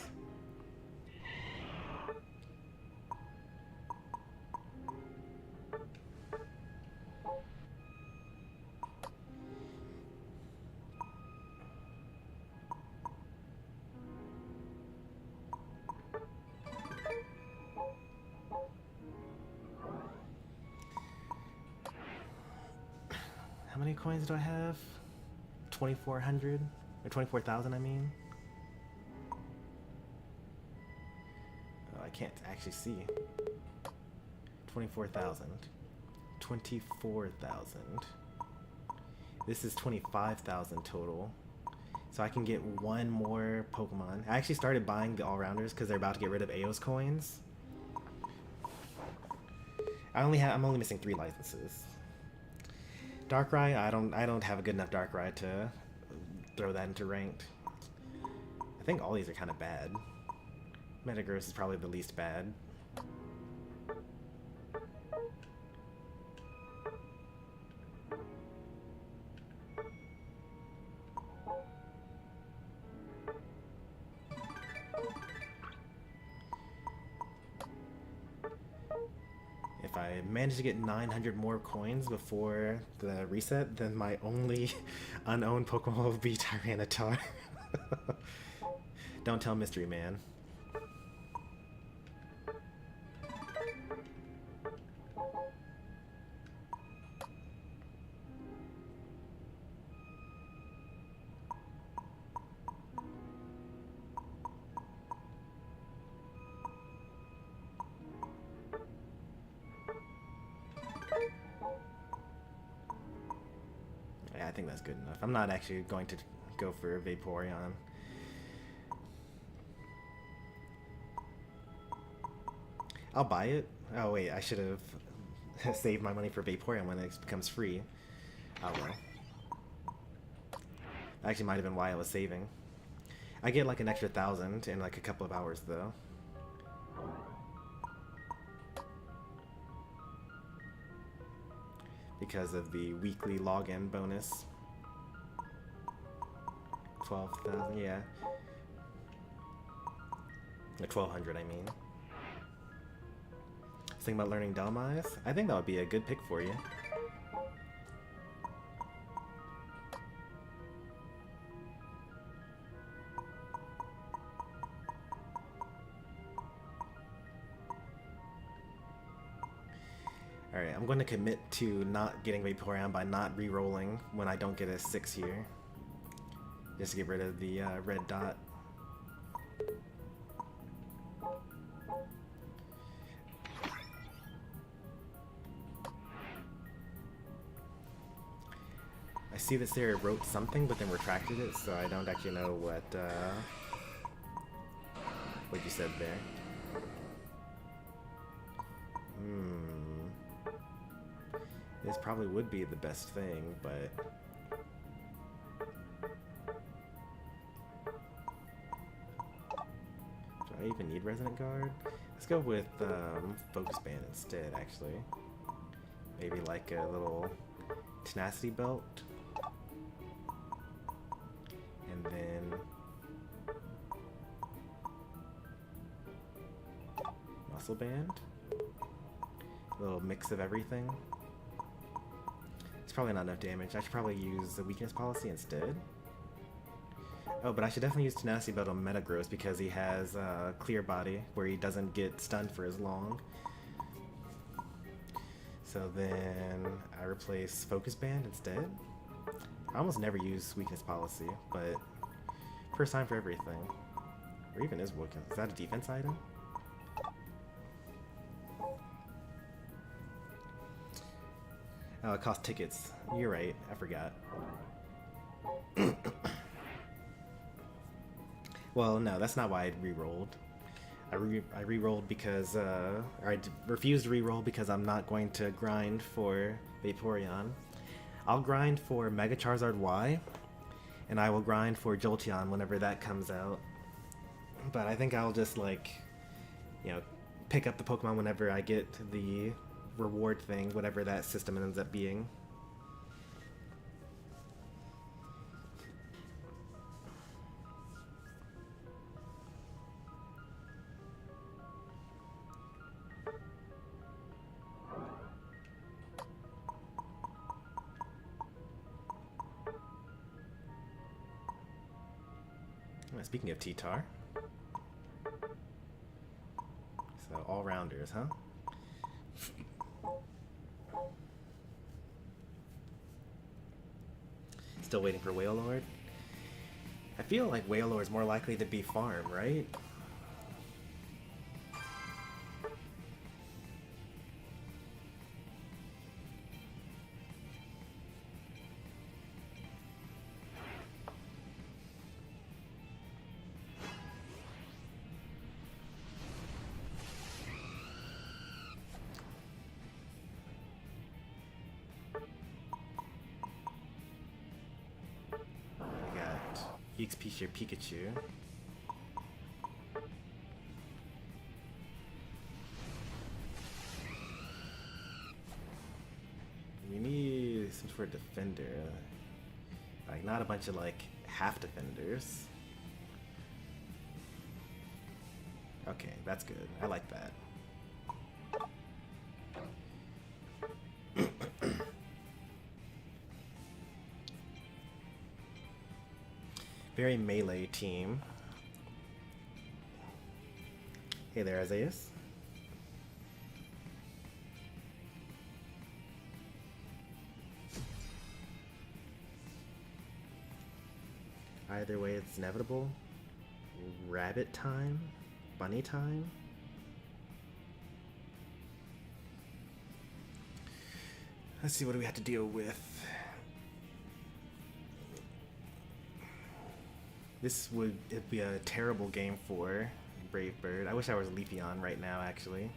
How many coins do I have? 2,400? Or 24,000, I mean? Oh, I can't actually see. 24,000. 24,000. This is 25,000 total. So I can get one more Pokemon. I actually started buying the all-rounders because they're about to get rid of Aeos coins. I'm only missing 3 licenses. Darkrai, I don't have a good enough Darkrai to throw that into ranked. I think all these are kind of bad. Metagross is probably the least bad. If I manage to get 900 more coins before the reset, then my only unowned Pokemon will be Tyranitar. Don't tell Mystery Man. I think that's good enough. I'm not actually going to go for Vaporeon. I'll buy it. Oh wait, I should have saved my money for Vaporeon when it becomes free. Oh well. Actually might have been why I was saving. I get like an extra 1,000 in like a couple of hours though. Because of the weekly login bonus. 12,000, yeah. 1,200, I mean. Thinking about learning Delmise? I think that would be a good pick for you. Alright, I'm going to commit to not getting Vaporeon by not re-rolling when I don't get a 6 here. Just to get rid of the red dot. I see that Sarah wrote something but then retracted it, so I don't actually know what you said there. This probably would be the best thing, but do I even need Resonant Guard? Let's go with Focus Band instead, actually. Maybe like a little Tenacity Belt. And then Muscle Band. A little mix of everything. It's probably not enough damage. I should probably use the Weakness Policy instead. Oh, but I should definitely use Tenacity Belt on Metagross because he has Clear Body, where he doesn't get stunned for as long. So then I replace Focus Band instead. I almost never use Weakness Policy, but first time for everything. Or even is Weakness. Is that a defense item? Oh, it costs tickets. You're right. I forgot. Well, no, that's not why I re-rolled. I re-rolled because, or I refused to re-roll because I'm not going to grind for Vaporeon. I'll grind for Mega Charizard Y, and I will grind for Jolteon whenever that comes out. But I think I'll just, like, you know, pick up the Pokemon whenever I get the reward thing, whatever that system ends up being. Speaking of T-Tar, so all-rounders, huh? Still waiting for Wailord. I feel like Wailord is more likely to be farm, right? EXP your Pikachu. We need some sort of defender. Like, not a bunch of, like, half defenders. Okay, that's good. I like that. Very melee team. Hey there, Isaias. Either way, it's inevitable. Rabbit time? Bunny time? Let's see, what do we have to deal with? It'd be a terrible game for Brave Bird. I wish I was Leafeon right now, actually.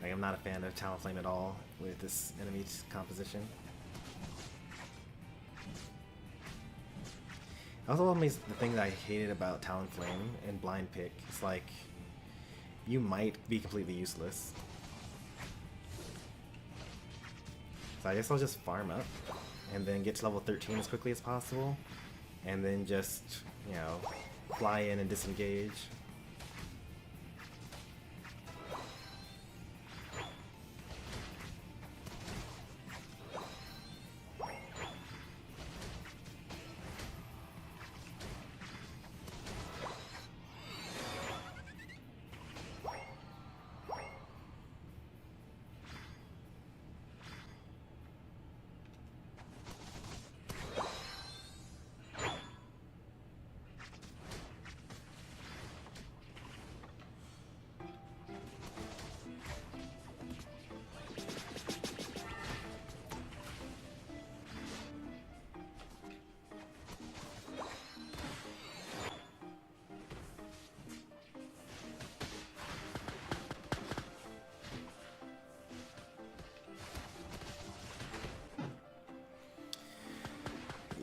Like, I'm not a fan of Talonflame at all with this enemy composition. Also, always the thing that I hated about Talonflame and Blind Pick is like, you might be completely useless. So I guess I'll just farm up and then get to level 13 as quickly as possible, and then just, you know, fly in and disengage.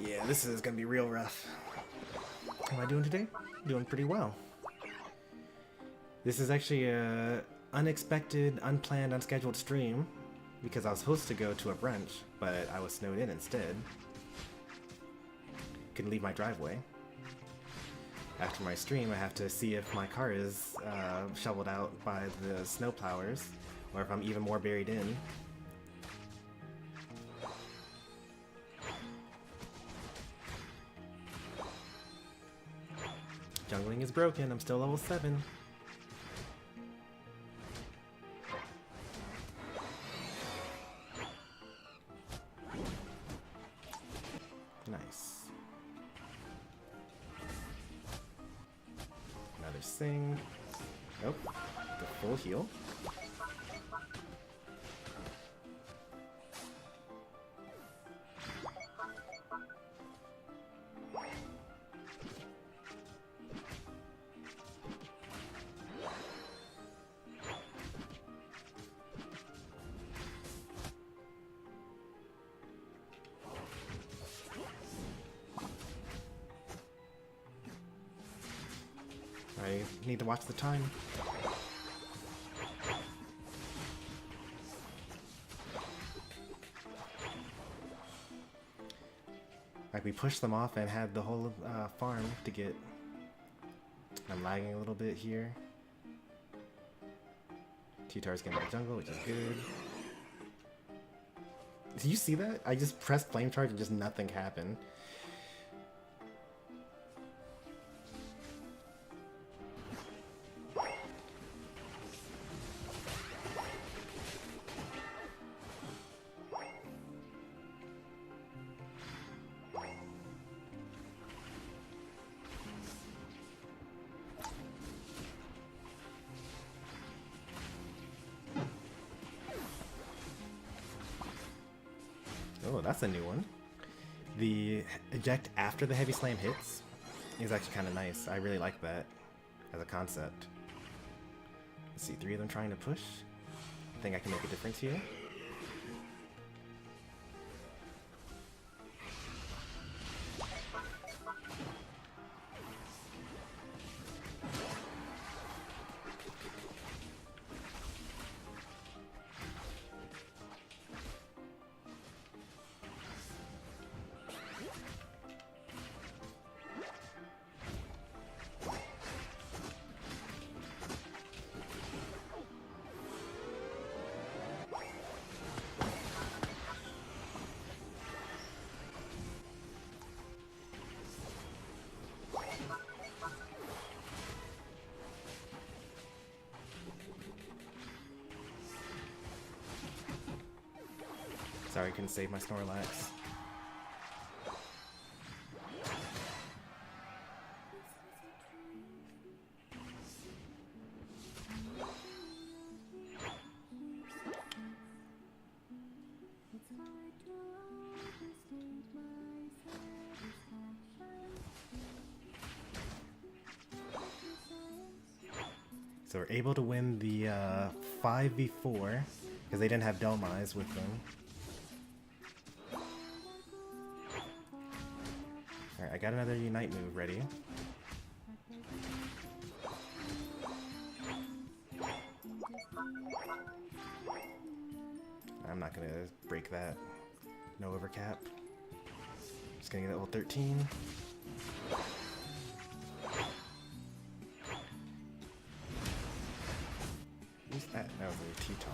Yeah, this is gonna be real rough. How am I doing today? Doing pretty well. This is actually a unexpected, unplanned, unscheduled stream because I was supposed to go to a brunch, but I was snowed in instead. Couldn't leave my driveway. After my stream, I have to see if my car is shoveled out by the snow plowers, or if I'm even more buried in. Jungling is broken, I'm still level 7. Nice. Another Sing. Nope. The full heal. I need to watch the time. Like, we pushed them off and had the whole farm to get. I'm lagging a little bit here. T-Tar's getting the jungle, which is good. Did you see that? I just pressed flame charge and just nothing happened. Oh, that's a new one. The eject after the heavy slam hits is actually kind of nice. I really like that as a concept. Let's see, 3 of them trying to push. I think I can make a difference here. Sorry, I couldn't save my Snorlax. So we're able to win the 5v4 because they didn't have Delmise with them. Alright, I got another Unite move ready. I'm not gonna break that. No overcap. Just gonna get level 13. Who's that? That was a T-Tar.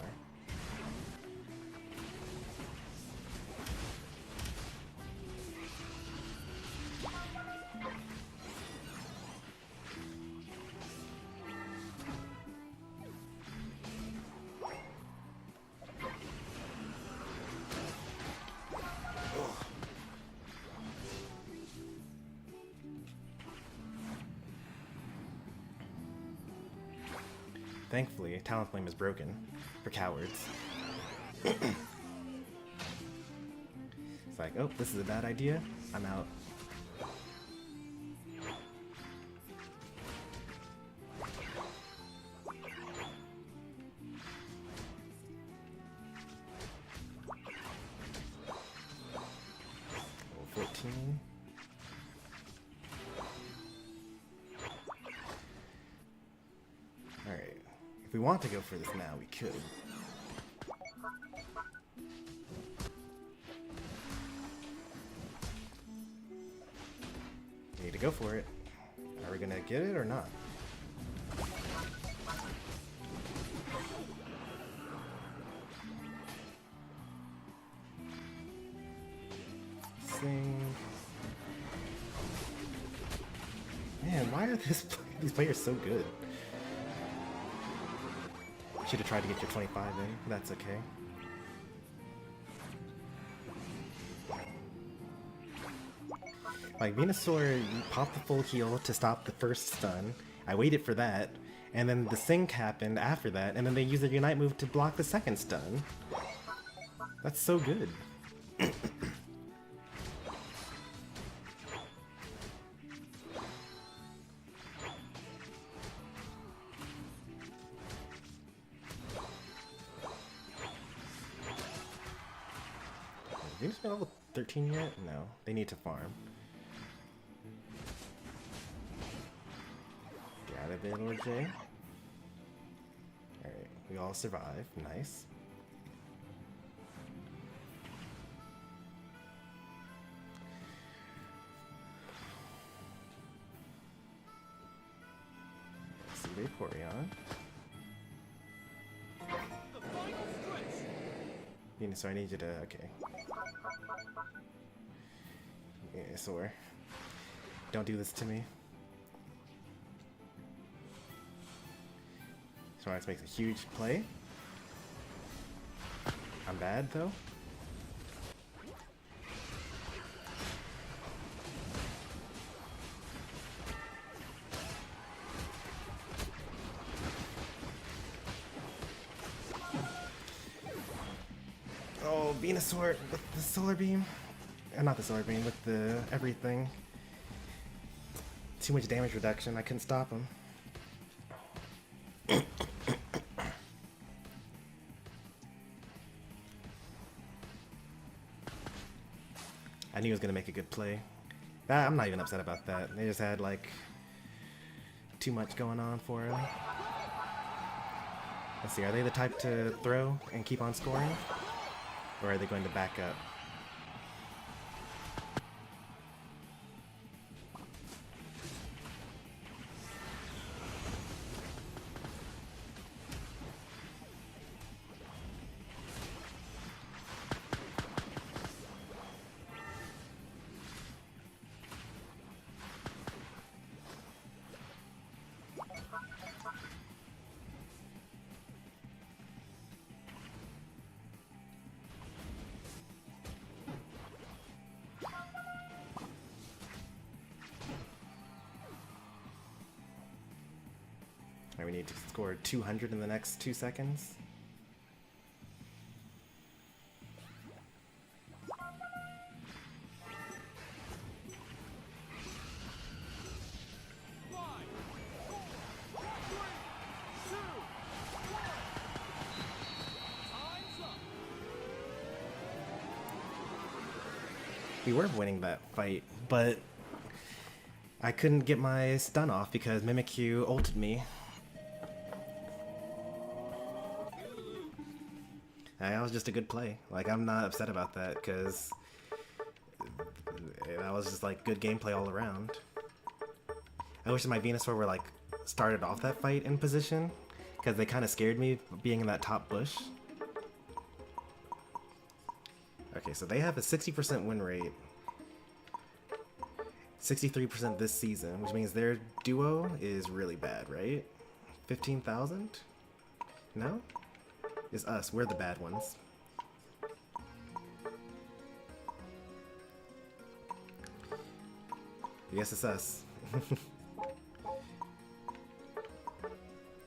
Thankfully, Talonflame is broken for cowards. It's like, oh, this is a bad idea. I'm out. Level 14. Alright. If we want to go for this now, we could. We need to go for it. Are we gonna get it or not? Sing. Man, why are these players so good? Should have tried to get your 25 in. That's okay. Like, Venusaur, you pop the full heal to stop the first stun. I waited for that. And then the sync happened after that. And then they used their Unite move to block the second stun. That's so good. Venus been level 13 yet? No, they need to farm. Get out of it, Lord J. Alright, we all survive. Nice. Vaporeon. Venusaur, I need you to... okay. Venusaur. Don't do this to me. Snorlax makes a huge play. I'm bad, though. Oh, Venusaur with the Solar Beam. Not the Solar Beam, with the everything. Too much damage reduction, I couldn't stop him. I knew he was going to make a good play. I'm not even upset about that. They just had, like, too much going on for him. Let's see, are they the type to throw and keep on scoring? Or are they going to back up? We need to score 200 in the next 2 seconds. We were winning that fight, but I couldn't get my stun off because Mimikyu ulted me. That was just a good play. Like, I'm not upset about that because that was just like good gameplay all around. I wish my Venusaur were like started off that fight in position because they kind of scared me being in that top bush. Okay, so they have a 60% win rate. 63% this season, which means their duo is really bad, right? 15,000? No? It's us. We're the bad ones. I guess it's us.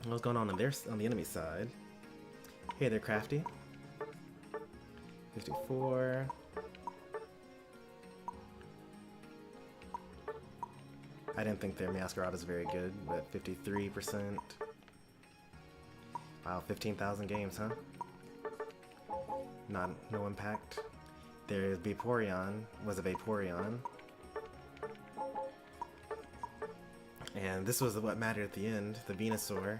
What's going on the enemy side? Hey there, Crafty. 54. I didn't think their Masquerade is very good, but 53%. Wow, 15,000 games, huh? No impact. There's Vaporeon, was a Vaporeon. And this was what mattered at the end, the Venusaur.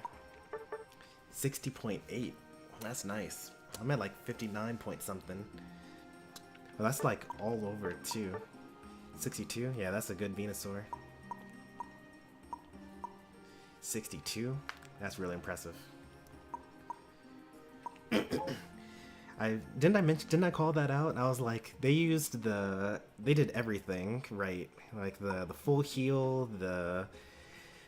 60.8. That's nice. I'm at like 59 point something. Well, that's like all over too. 62? Yeah, that's a good Venusaur. 62? That's really impressive. Didn't I call that out? I was like, they did everything right. Like the full heal, the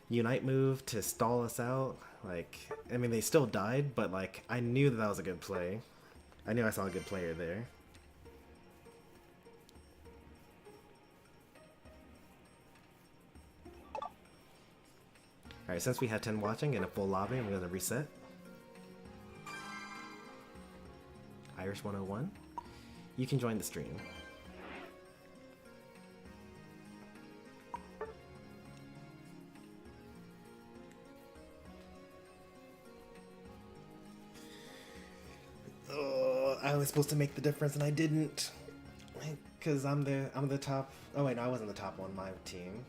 Unite move to stall us out. Like, I mean, they still died, but like, I knew that was a good play. I knew I saw a good player there. Alright, since we had 10 watching in a full lobby, I'm gonna reset. Irish 101, you can join the stream. Oh, I was supposed to make the difference and I didn't, because I'm the top. Oh wait, no, I wasn't the top on my team.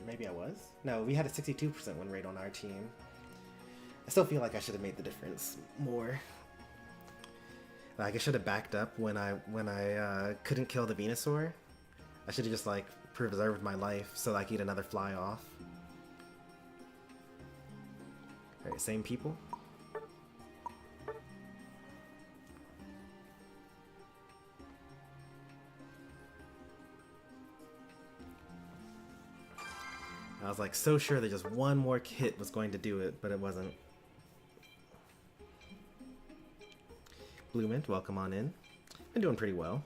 Maybe I was. No, we had a 62% win rate on our team. I still feel like I should have made the difference more. Like, I should have backed up when I couldn't kill the Venusaur. I should have just like preserved my life so I could get another fly off. Alright, same people. I was like so sure that just one more hit was going to do it, but it wasn't. Blue Mint, welcome on in. Been doing pretty well.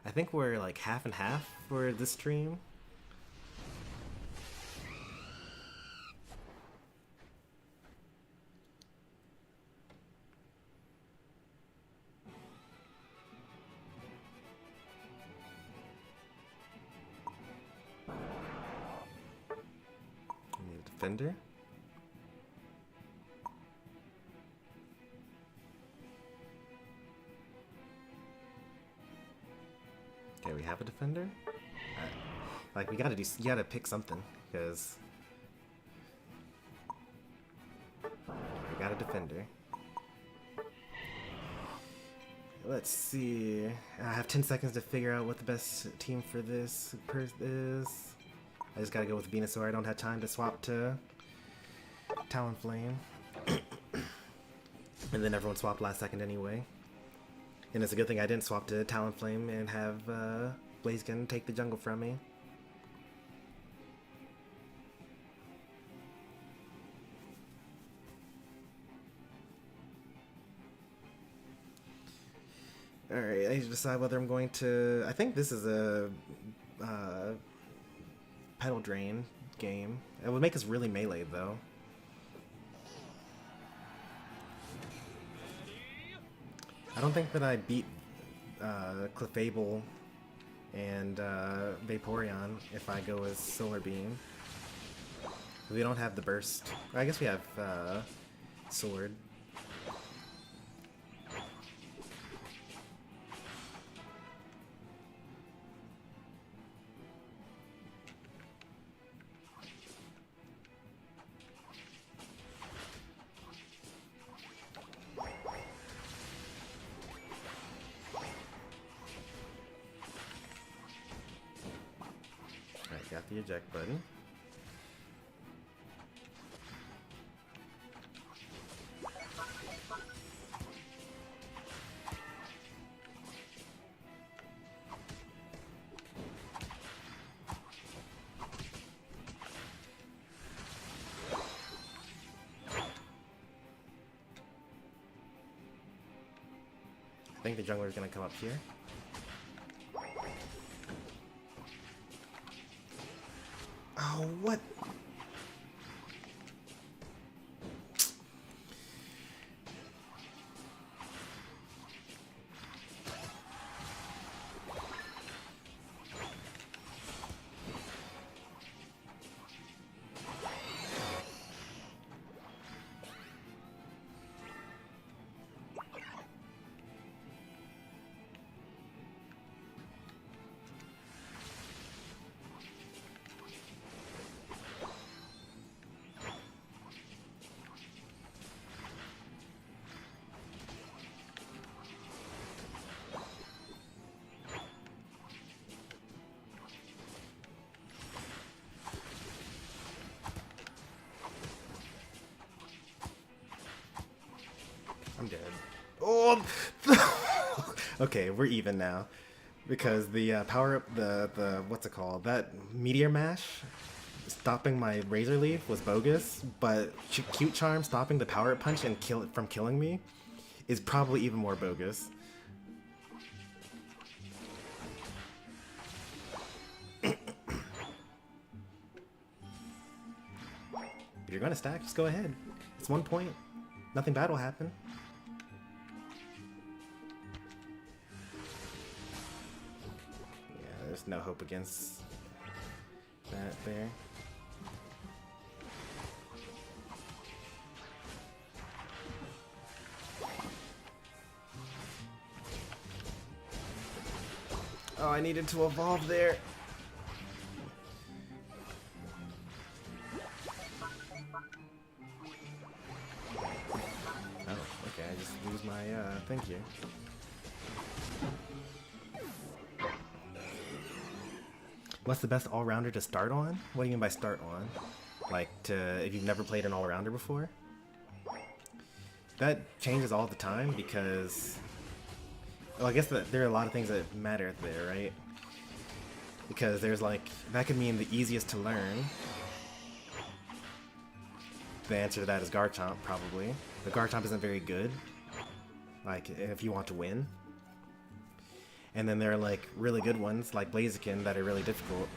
I think we're like half and half for this stream. I need a defender. Okay, we have a defender. Like, you gotta pick something, because we got a defender. Let's see. I have 10 seconds to figure out what the best team for this is. I just gotta go with Venusaur. I don't have time to swap to Talonflame. And then everyone swapped last second anyway. And it's a good thing I didn't swap to Talonflame and have Blaziken take the jungle from me. Alright, I need to decide whether I'm going to... I think this is a Petal Drain game. It would make us really melee though. I don't think that I beat Clefable and Vaporeon if I go as Solar Beam. We don't have the burst. I guess we have Sword. Select the eject button. I think the jungler is going to come up here. Oh, what? I'm dead. Oh! Okay, we're even now. Because the power up, the what's it called? That meteor mash stopping my razor leaf was bogus, but cute charm stopping the power up punch and kill it from killing me is probably even more bogus. If you're gonna stack, just go ahead. It's 1 point. Nothing bad will happen. Yeah, there's no hope against that there. Oh, I needed to evolve there. Thank you. What's the best all-rounder to start on? What do you mean by start on? Like, if you've never played an all-rounder before? That changes all the time because... Well, I guess that there are a lot of things that matter there, right? Because there's like... That could mean the easiest to learn. The answer to that is Garchomp, probably. But Garchomp isn't very good. Like, if you want to win. And then there are, like, really good ones, like Blaziken, that are really difficult.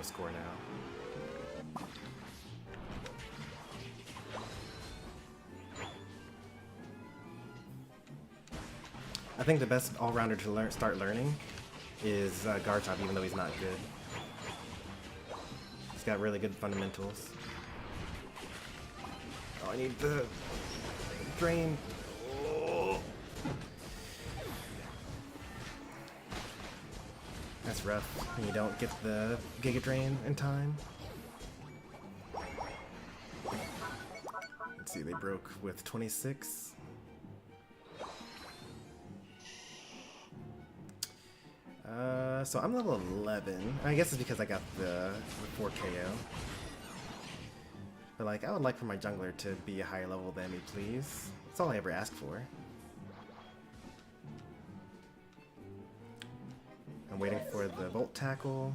Score now. I think the best all-rounder to start learning is Garchomp, even though he's not good. He's got really good fundamentals. Oh, I need the drain. Oh. That's rough when you don't get the Giga Drain in time. Let's see, they broke with 26. So I'm level 11. I guess it's because I got the 4 KO. But like, I would like for my jungler to be a higher level than me, please. That's all I ever ask for. I'm waiting for the Volt Tackle.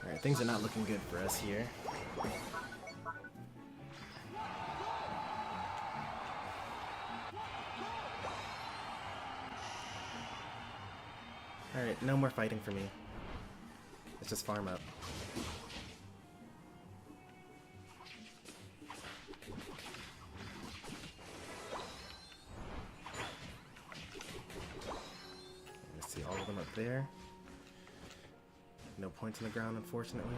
Alright, things are not looking good for us here. Alright, no more fighting for me. Let's just farm up. Let's see all of them up there. No points on the ground, unfortunately.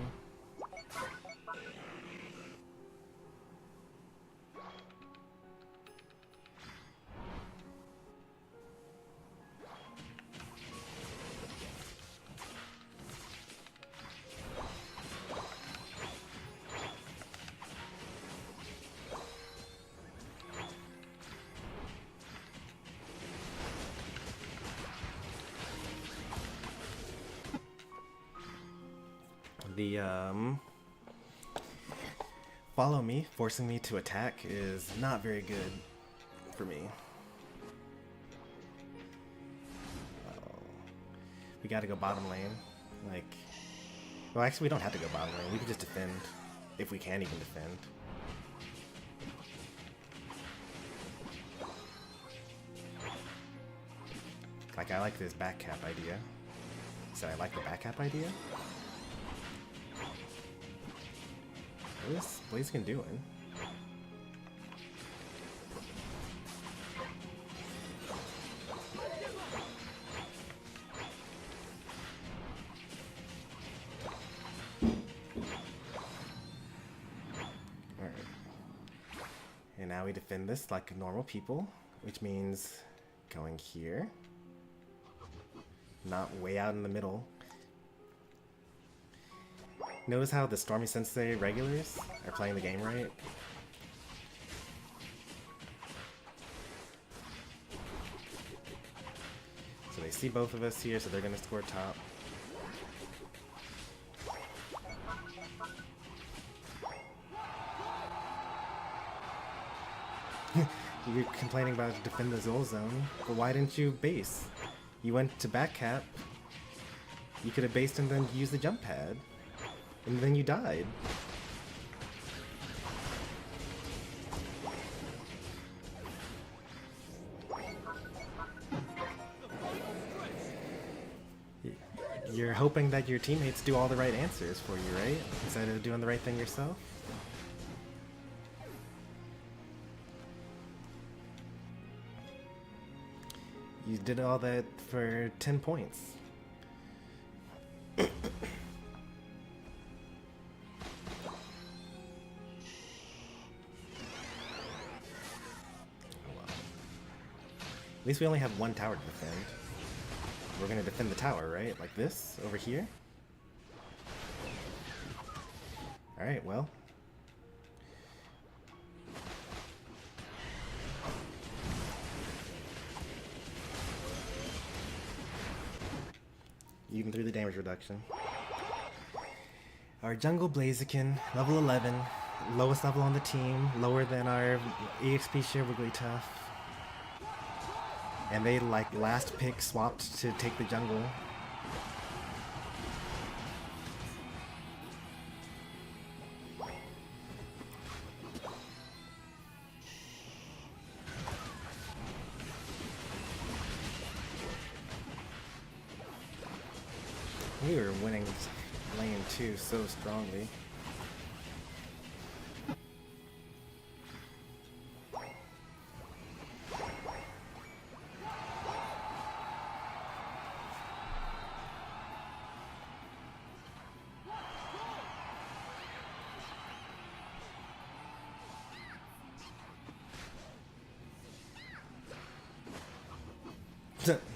The follow me, forcing me to attack is not very good for me. We gotta go bottom lane. Like, well, actually we don't have to go bottom lane. We can just defend, if we can even defend. Like, I like this back cap idea. So I like the back cap idea? What is Blaziken doing? Alright. And now we defend this like normal people, which means going here. Not way out in the middle. Notice how the Stormy Sensei regulars are playing the game right? So they see both of us here, so they're gonna score top. You're complaining about defend the Zol zone, but why didn't you base? You went to back cap. You could have based and then used the jump pad. And then you died. You're hoping that your teammates do all the right answers for you, right? Instead of doing the right thing yourself? You did all that for 10 points. At least we only have one tower to defend. We're gonna defend the tower, right? Like this, over here? Alright, well. Even through the damage reduction. Our jungle Blaziken, level 11. Lowest level on the team, lower than our EXP share Wigglytuff. And they, like, last pick swapped to take the jungle. We were winning lane 2 so strongly.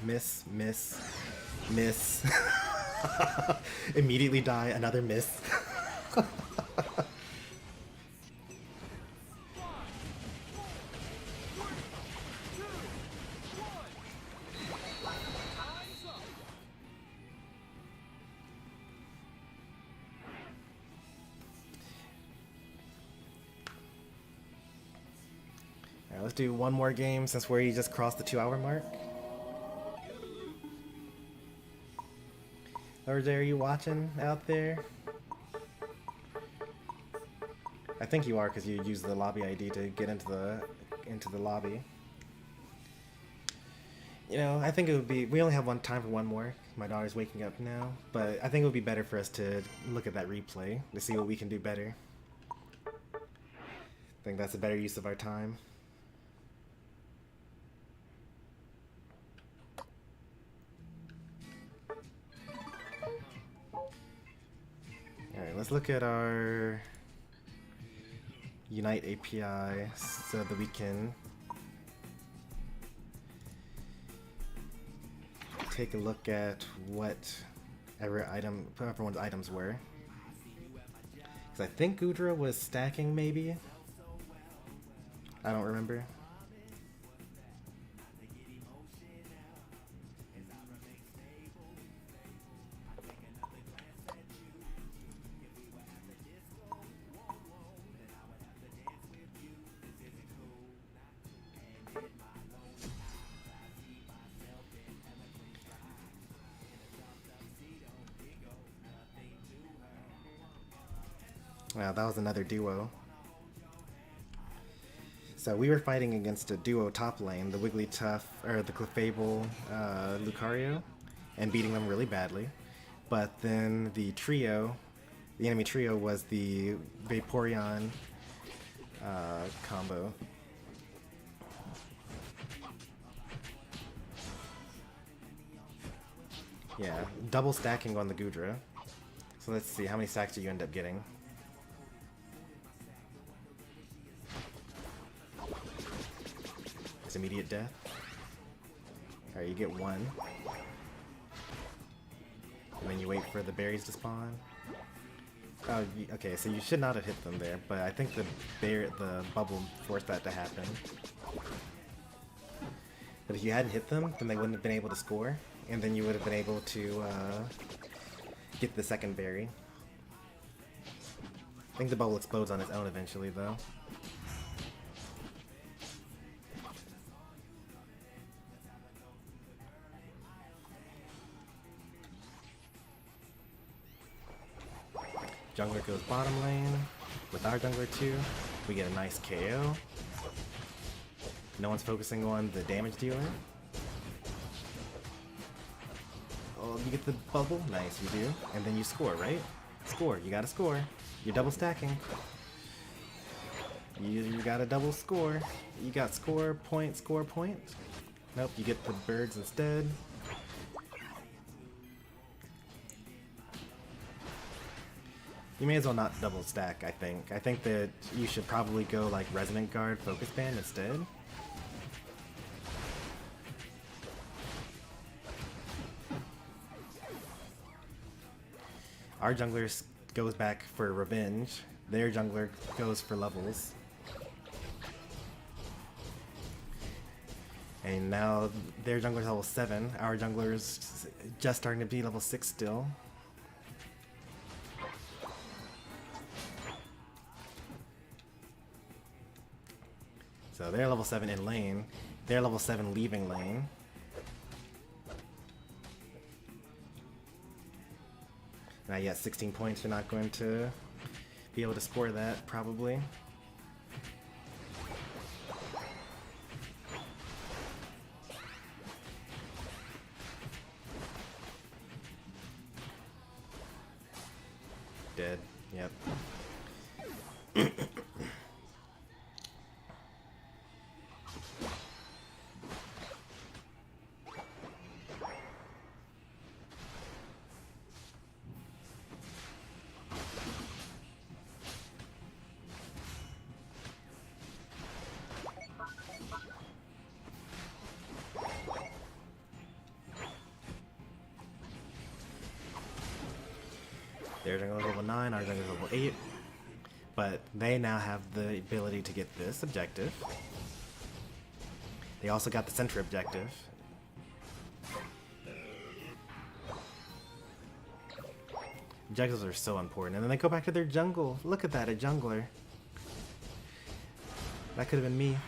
Miss, miss, miss. Immediately die, another miss. Alright, let's do one more game since we just crossed the 2-hour mark. Or are you watching out there? I think you are because you used the lobby ID to get into the lobby. You know, I think it would be. We only have one time for one more. My daughter's waking up now, but I think it would be better for us to look at that replay to see what we can do better. I think that's a better use of our time. Alright, let's look at our Unite API so that we can take a look at what everyone's items were. Because I think Goodra was stacking, maybe? I don't remember. Wow, that was another duo. So we were fighting against a duo top lane, the Wigglytuff, or the Clefable Lucario, and beating them really badly. But then the trio, the enemy trio was the Vaporeon combo. Yeah, double stacking on the Goodra. So let's see, how many stacks do you end up getting? Immediate death. Alright, you get one. And then you wait for the berries to spawn. Oh, okay, so you should not have hit them there, but I think the bubble forced that to happen. But if you hadn't hit them, then they wouldn't have been able to score, and then you would have been able to get the second berry. I think the bubble explodes on its own eventually, though. Jungler goes bottom lane with our jungler too. We get a nice KO. No one's focusing on the damage dealer. Oh, you get the bubble? Nice, you do. And then you score, right? Score, you gotta score. You're double stacking. You gotta double score. You got score, point, score, point. Nope, you get the birds instead. You may as well not double stack, I think. I think that you should probably go like Resonant Guard Focus Band instead. Our jungler goes back for revenge. Their jungler goes for levels. And now their jungler's level 7. Our jungler's just starting to be level 6 still. So they're level 7 in lane. They're level 7 leaving lane. Now, yeah, 16 points. You're not going to be able to score that, probably. Dead. Yep. Their jungler level 9, our jungler level 8. But they now have the ability to get this objective. They also got the center objective. Objectives are so important. And then they go back to their jungle. Look at that, a jungler. That could have been me.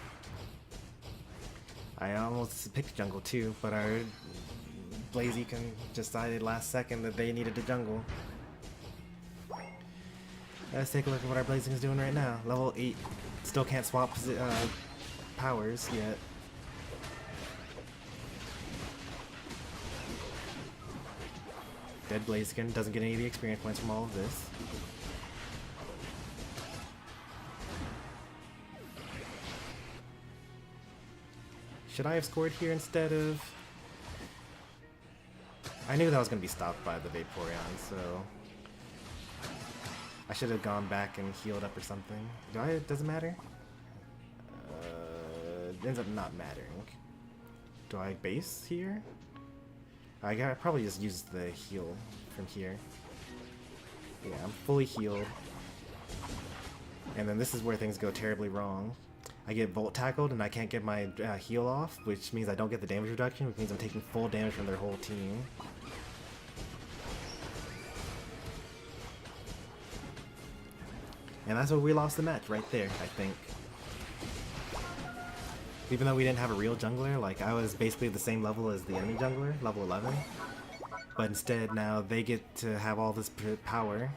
I almost picked jungle too, but our Blaziken decided last second that they needed a jungle. Let's take a look at what our Blaziken is doing right now. Level 8. Still can't swap powers yet. Dead Blaziken doesn't get any of the experience points from all of this. Should I have scored here instead of... I knew that was going to be stopped by the Vaporeon, so... I should have gone back and healed up or something. Does it matter? It ends up not mattering. Do I base here? I probably just use the heal from here. Yeah, I'm fully healed. And then this is where things go terribly wrong. I get Volt Tackled and I can't get my heal off, which means I don't get the damage reduction, which means I'm taking full damage from their whole team. And that's where we lost the match, right there, I think. Even though we didn't have a real jungler, like, I was basically the same level as the enemy jungler, level 11. But instead, now they get to have all this power.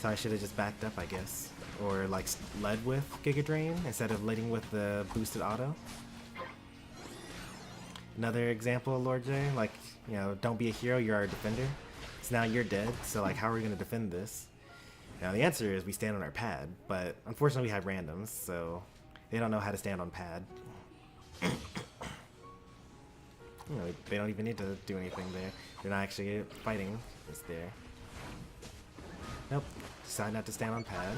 So I should have just backed up, I guess. Or, like, led with Giga Drain instead of leading with the boosted auto. Another example, Lord J, like, you know, don't be a hero, you're our defender. So now you're dead, so, like, how are we going to defend this? Now, the answer is we stand on our pad, but unfortunately we have randoms, so they don't know how to stand on pad. You know, they don't even need to do anything there. They're not actually fighting. It's there. Nope. Decide not to stand on pad.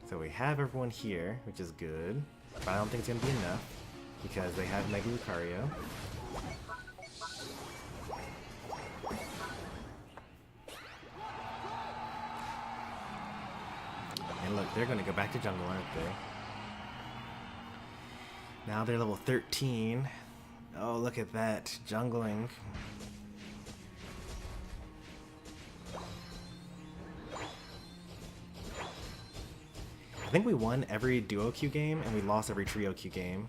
So we have everyone here, which is good. But I don't think it's going to be enough, because they have Mega Lucario. And look, they're going to go back to jungle, aren't they? Now they're level 13. Oh, look at that. Jungling. I think we won every duo queue game, and we lost every trio queue game.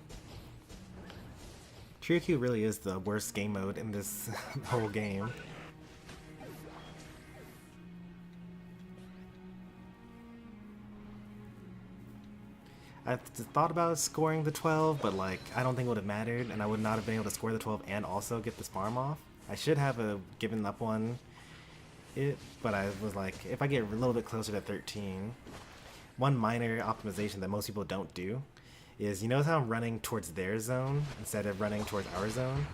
Trio queue really is the worst game mode in this whole game. I've thought about scoring the 12, but like I don't think it would have mattered, and I would not have been able to score the 12 and also get this farm off. I should have given up one, but I was like, if I get a little bit closer to 13, one minor optimization that most people don't do is, you notice how I'm running towards their zone instead of running towards our zone?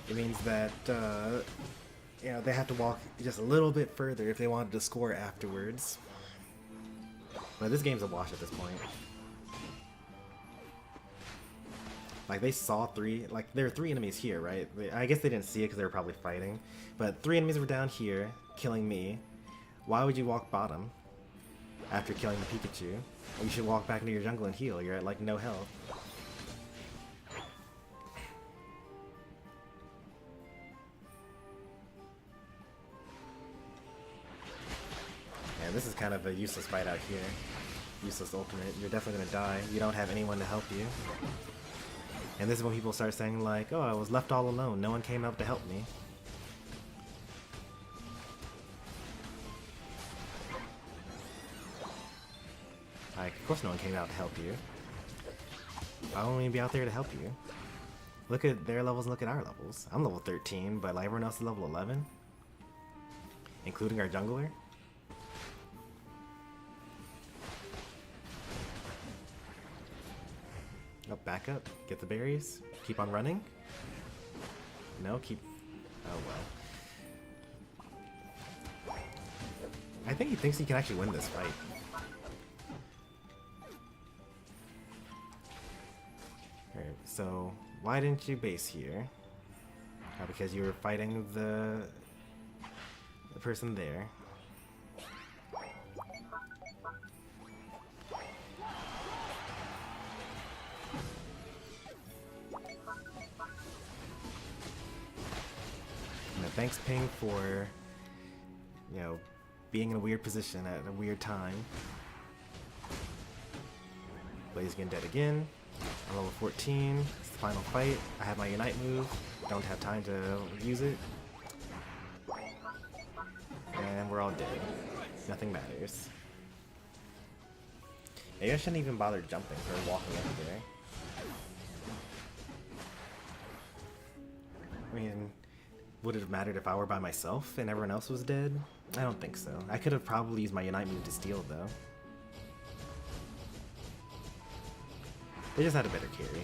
It means that you know, they have to walk just a little bit further if they wanted to score afterwards. But this game's a wash at this point. Like, they saw there are 3 enemies here, right? I guess they didn't see it because they were probably fighting. But 3 enemies were down here, killing me. Why would you walk bottom after killing the Pikachu? You should walk back into your jungle and heal. You're at, like, no health. Yeah, this is kind of a useless fight out here. Useless ultimate. You're definitely gonna die. You don't have anyone to help you. And this is when people start saying like, oh, I was left all alone. No one came up to help me. Like, of course no one came out to help you. I won't even be out there to help you. Look at their levels and look at our levels. I'm level 13, but like everyone else is level 11. Including our jungler. Oh, back up. Get the berries. Keep on running. No, keep... Oh, well. I think he thinks he can actually win this fight. Alright, so why didn't you base here? Because you were fighting the person there. Thanks, Ping, for, you know, being in a weird position at a weird time. Blaziken dead again. I'm level 14. It's the final fight. I have my Unite move. Don't have time to use it. And we're all dead. Nothing matters. Maybe I shouldn't even bother jumping or walking up there. I mean, would it have mattered if I were by myself and everyone else was dead? I don't think so. I could have probably used my Unite move to steal, though. They just had a better carry.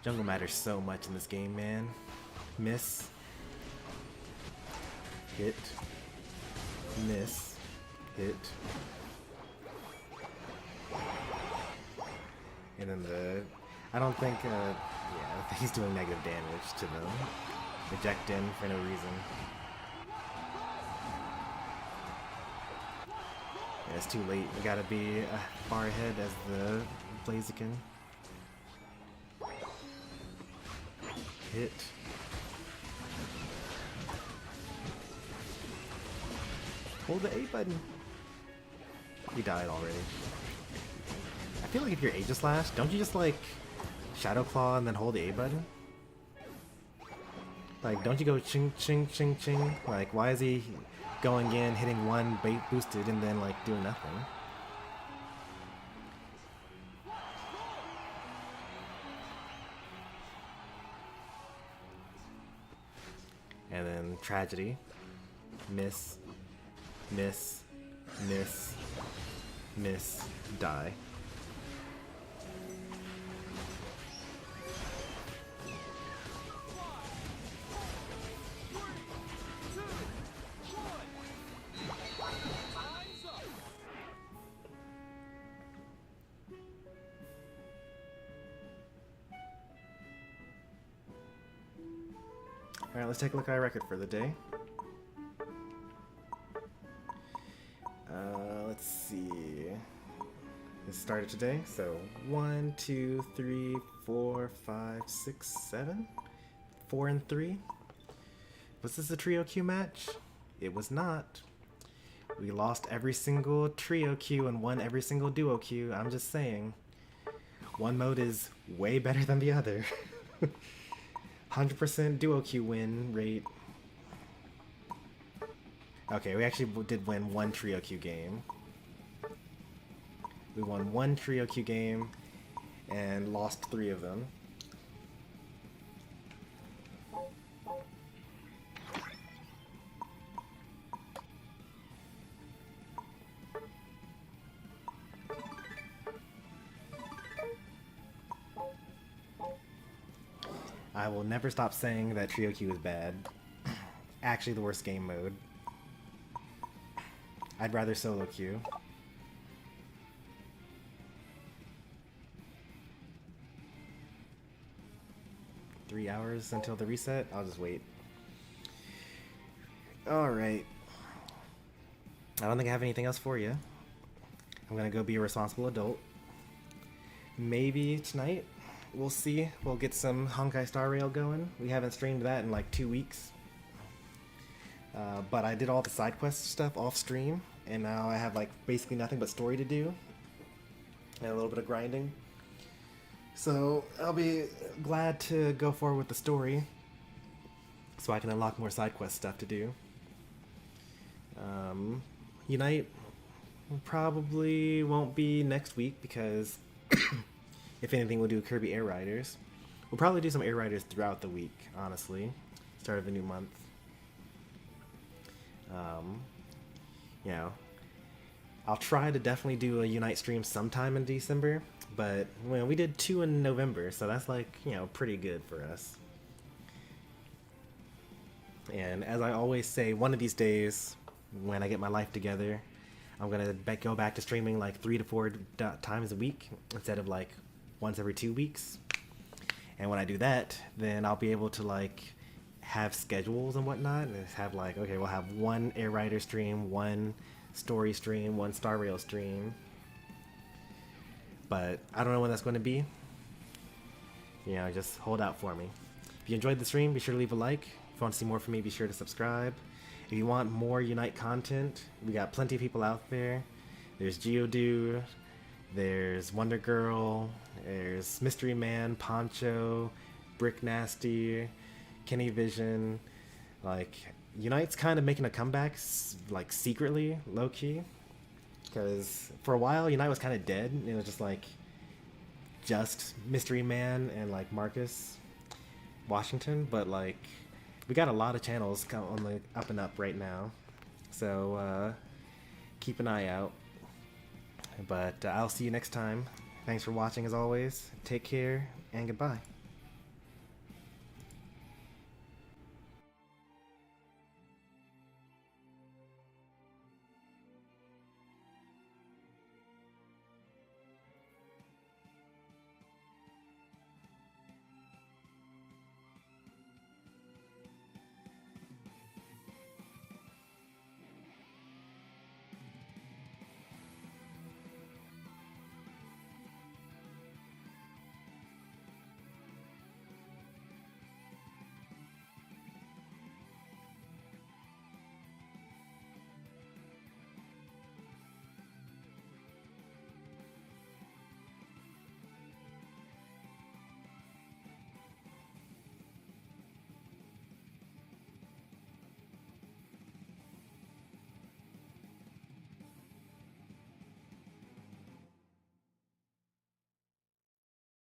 Jungle matters so much in this game, man. Miss. Hit. Miss. Hit. And then I don't think, yeah, I think he's doing negative damage to them. Eject in for no reason. Yeah, it's too late. We gotta be far ahead as the Blaziken. Hit. Hold the A button. He died already. I feel like if you're Aegislash, don't you just like Shadow Claw and then hold the A button? Like, don't you go ching ching ching ching? Like, why is he going in, hitting one bait boosted, and then like doing nothing? And then Tragedy. Miss. Miss. Miss. Miss. Die. Alright, let's take a look at our record for the day. Let's see. It started today, so 1, 2, 3, 4, 5, 6, 7. 4 and 3. Was this a trio queue match? It was not. We lost every single trio queue and won every single duo queue. I'm just saying. One mode is way better than the other. 100% duo queue win rate. Okay, we actually did win one trio queue game. We won one trio queue game and lost 3 of them. I will never stop saying that trio queue is bad. Actually the worst game mode. I'd rather solo queue. Three hours until the reset? I'll just wait. Alright. I don't think I have anything else for you. I'm gonna go be a responsible adult. Maybe tonight, we'll see. We'll get some Honkai Star Rail going. We haven't streamed that in like 2 weeks. But I did all the side quest stuff off stream, and now I have like basically nothing but story to do. And a little bit of grinding. So I'll be glad to go forward with the story so I can unlock more side quest stuff to do. Unite probably won't be next week because if anything we'll do Kirby Air Riders. We'll probably do some Air Riders throughout the week, honestly. Start of the new month. You know, I'll try to definitely do a Unite stream sometime in December, but well, we did 2 in November, so that's like, you know, pretty good for us. And as I always say, one of these days, when I get my life together, I'm gonna go back to streaming like 3 to 4 times a week instead of like once every 2 weeks. And when I do that, then I'll be able to like have schedules and whatnot, and have like, okay, we'll have 1 Air Rider stream, 1 story stream, 1 Star Rail stream. But I don't know when that's going to be. You know, just hold out for me. If you enjoyed the stream, be sure to leave a like. If you want to see more from me, be sure to subscribe. If you want more Unite content, we got plenty of people out there. There's Geodude, There's Wonder Girl. There's Mystery Man, Poncho, Brick Nasty, Kenny Vision. Like, Unite's kind of making a comeback, like secretly, low key. Because for a while, Unite was kind of dead. It was just Mystery Man and like Marcus Washington. But like, we got a lot of channels on the up and up right now. So keep an eye out. But I'll see you next time. Thanks for watching as always. Take care and goodbye.